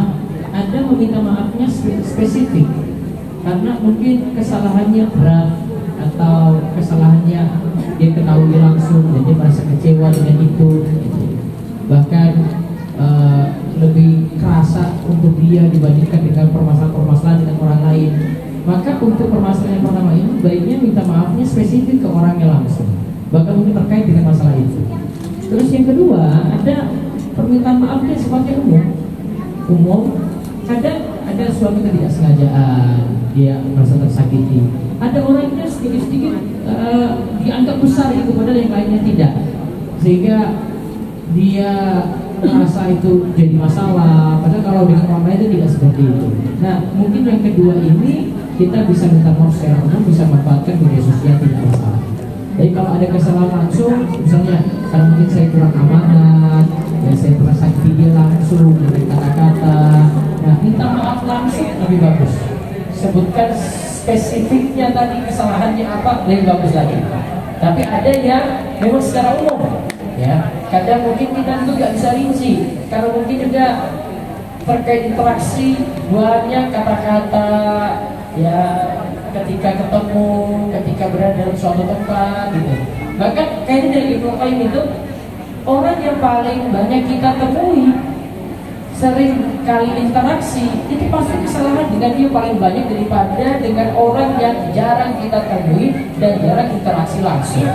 ada meminta maafnya spesifik karena mungkin kesalahannya berat atau kesalahannya dia ketahui langsung dan dia merasa kecewa dengan itu, bahkan lebih kerasa untuk dia dibandingkan dengan permasalahan-permasalahan dengan orang lain. Maka untuk permasalahan yang pertama ini baiknya minta maafnya spesifik ke orangnya langsung, bahkan mungkin terkait dengan masalah itu. Terus yang kedua, ada permintaan maafnya sifatnya umum. Ada suami ketidaksengajaan, dia merasa tersakiti. Ada orangnya sedikit-sedikit dianggap besar itu, padahal yang lainnya tidak, sehingga dia merasa itu jadi masalah, padahal kalau dengan orang lain itu tidak seperti itu. Nah, mungkin yang kedua ini kita bisa minta maaf secara umum, bisa manfaatkan media sosial, tidak masalah. Jadi kalau ada kesalahan langsung, misalnya karena mungkin saya kurang amanat, ya saya pernah sakiti dia langsung dengan kata-kata, nah minta maaf langsung lebih bagus. Sebutkan spesifiknya tadi kesalahannya apa, lebih bagus lagi. Tapi ada yang memang secara umum, ya kadang mungkin kita juga nggak bisa rinci, karena mungkin juga terkait interaksi banyak kata-kata, ya ketika ketemu, ketika berada dalam suatu tempat gitu. Bahkan kayaknya dari Ibnu Qayyim itu orang yang paling banyak kita temui, sering kali interaksi, itu pasti kesalahan dengan dia paling banyak daripada dengan orang yang jarang kita temui dan jarang interaksi langsung.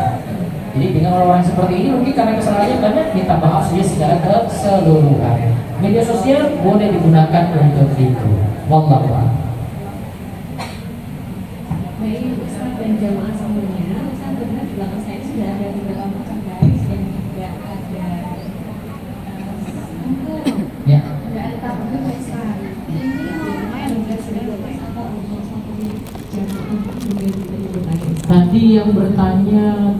Jadi dengan orang-orang seperti ini mungkin karena kesalahannya banyak, minta maaf saja secara keseluruhan. Media sosial boleh digunakan untuk itu. Wallahu a'lam. Baik, Ustaz dan jamaah semuanya, Ustaz benar di belakang saya sudah ada beberapa merchandise dan juga ada Ya. ada tabung Ustaz. Ini lumayan juga sudah beberapa untuk satu jamaah. Tadi yang bertanya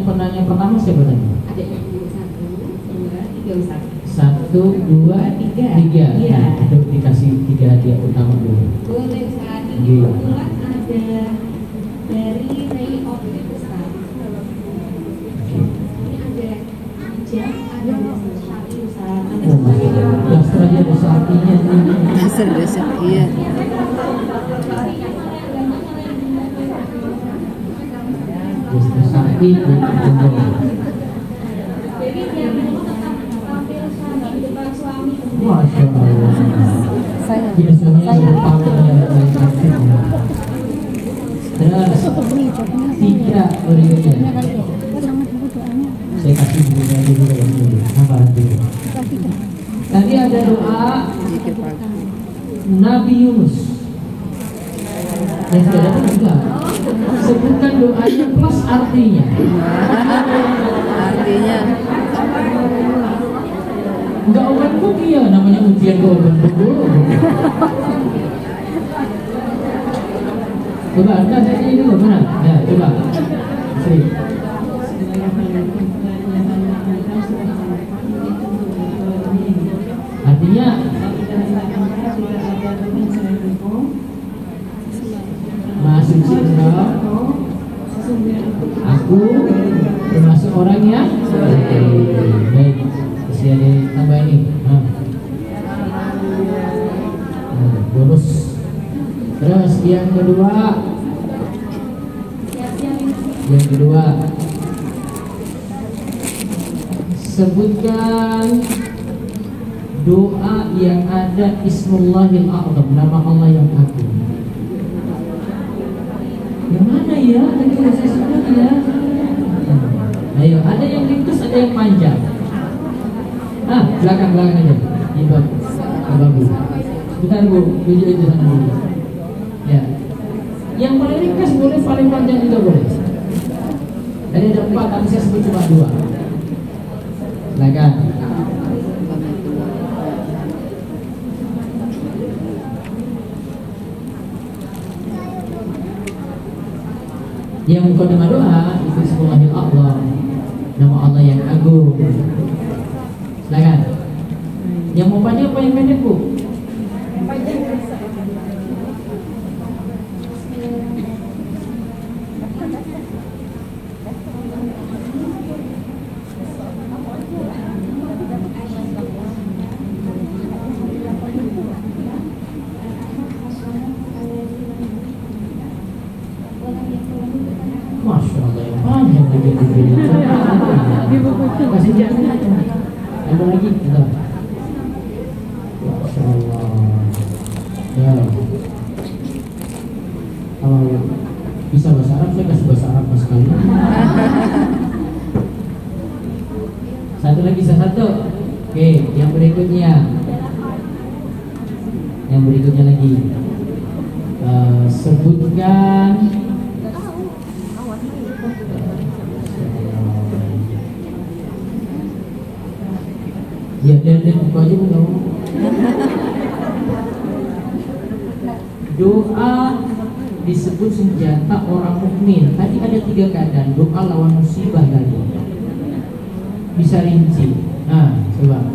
penanya pertama siapa tadi? Ada ibu 1, 2, 3 Ustaz. 1, 2, 3. Iya. Nah, itu dikasih 3 hadiah utama dulu. Boleh Ustaz. Ini Iya. kebetulan ada dari Ray Outfit Ustaz. Ini ada hijab, ada syari Ustaz, ada Dasar aja ada sapinya nih. Dasar, iya. Dasar sapi. jadi dia tetap tampil syari di depan suami. Masya Allah. Saya Biasanya berpakaian yang cantik. Terus 3 berikutnya. Saya kasih bukunya dulu ya dulu. Sabar dulu. Tadi ada doa Nabi Yunus. Yang sudah dapat juga. Sebutkan doanya plus artinya. artinya Enggak open book ya, namanya ujian ke open book dulu. Coba, enggak saya ini dulu, mana? Ya, coba. Sini. Artinya masuk sini aku termasuk orang yang baik. Masih ada tambah ini. Bonus. Terus yang kedua, sebutkan doa yang ada Ismullahil A'zam, nama Allah yang agung. Yang mana ya? Tadi sudah saya sebut ya. Ayo, ada yang ringkas, ada yang panjang. Belakang aja. Ibu, babu. Bentar Bu, tunjuk itu sana dulu. Ya. Yang paling ringkas boleh, paling panjang juga boleh. Tadi ada 4, tapi saya sebut cuma 2. Silakan. Yang mukadimah doa itu Bismillahil A'zam, nama Allah yang agung. Silakan. Yang mau panjang apa yang pendek Bu? Masya Allah, yang panjang lagi di buku itu. Kasih jangan. Ada lagi? Ada. Masya Allah. Ya. kalau bisa bahasa Arab saya kasih bahasa Arab mas sekali. Satu lagi satu. Oke, yang berikutnya. Yang berikutnya lagi. Sebutkan ya dan itu aja belum. Doa disebut senjata orang mukmin. Tadi ada 3 keadaan doa lawan musibah tadi. Bisa rinci. Nah, coba.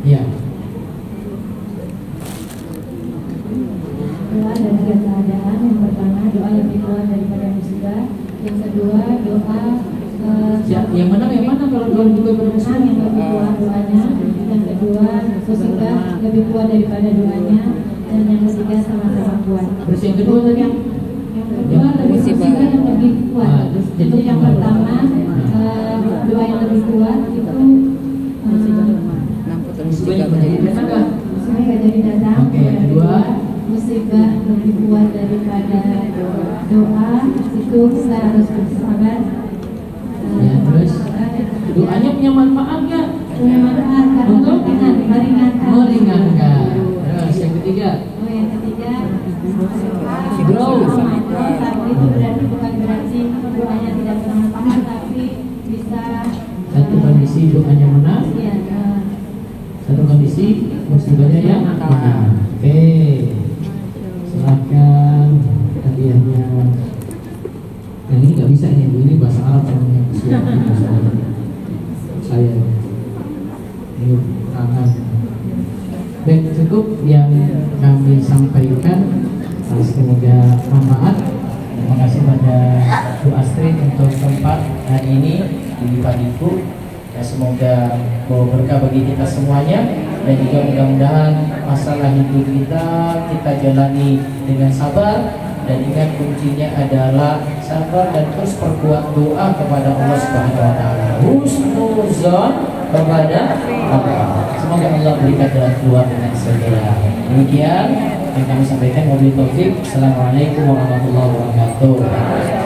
Ya. Doa ada 3 keadaan. Yang pertama doa lebih kuat daripada musibah. Yang kedua doa yang mana kalau doa juga bermusibah yang lebih kuat doanya. Yang kedua musibah lebih kuat daripada doanya. Dan yang ketiga sama-sama kuat. Terus yang kedua tadi? Yang kedua lebih musibah yang lebih kuat. Untuk yang pertama doa yang lebih kuat itu musibah nggak jadi datang. Oke, yang kedua musibah lebih kuat daripada doa, itu kita harus bersabar. Ya, terus doanya punya manfaat nggak? Punya manfaat karena meringankan. Terus yang ketiga? Oh, yang ketiga Bro. itu berarti bukan berarti doanya tidak bermanfaat, tapi bisa Satu kondisi doanya menang, ya, satu kondisi musibahnya yang menang. Oke, silakan hadiahnya. Yang ini nggak bisa nih, ini bahasa Arab namanya. Saya ini tangan. Baik, cukup yang kami sampaikan. Semoga manfaat. Terima kasih pada Bu Astrid untuk tempat hari ini di Padiku. Ya, semoga bawa berkah bagi kita semuanya, dan juga mudah-mudahan masalah hidup kita jalani dengan sabar, dan ingat kuncinya adalah sabar dan terus perkuat doa kepada Allah Subhanahu wa taala. Husnuzon kepada Allah. Semoga Allah berikan jalan keluar dengan segera. Demikian yang kami sampaikan. Wabillahi taufiq. Assalamualaikum warahmatullahi wabarakatuh.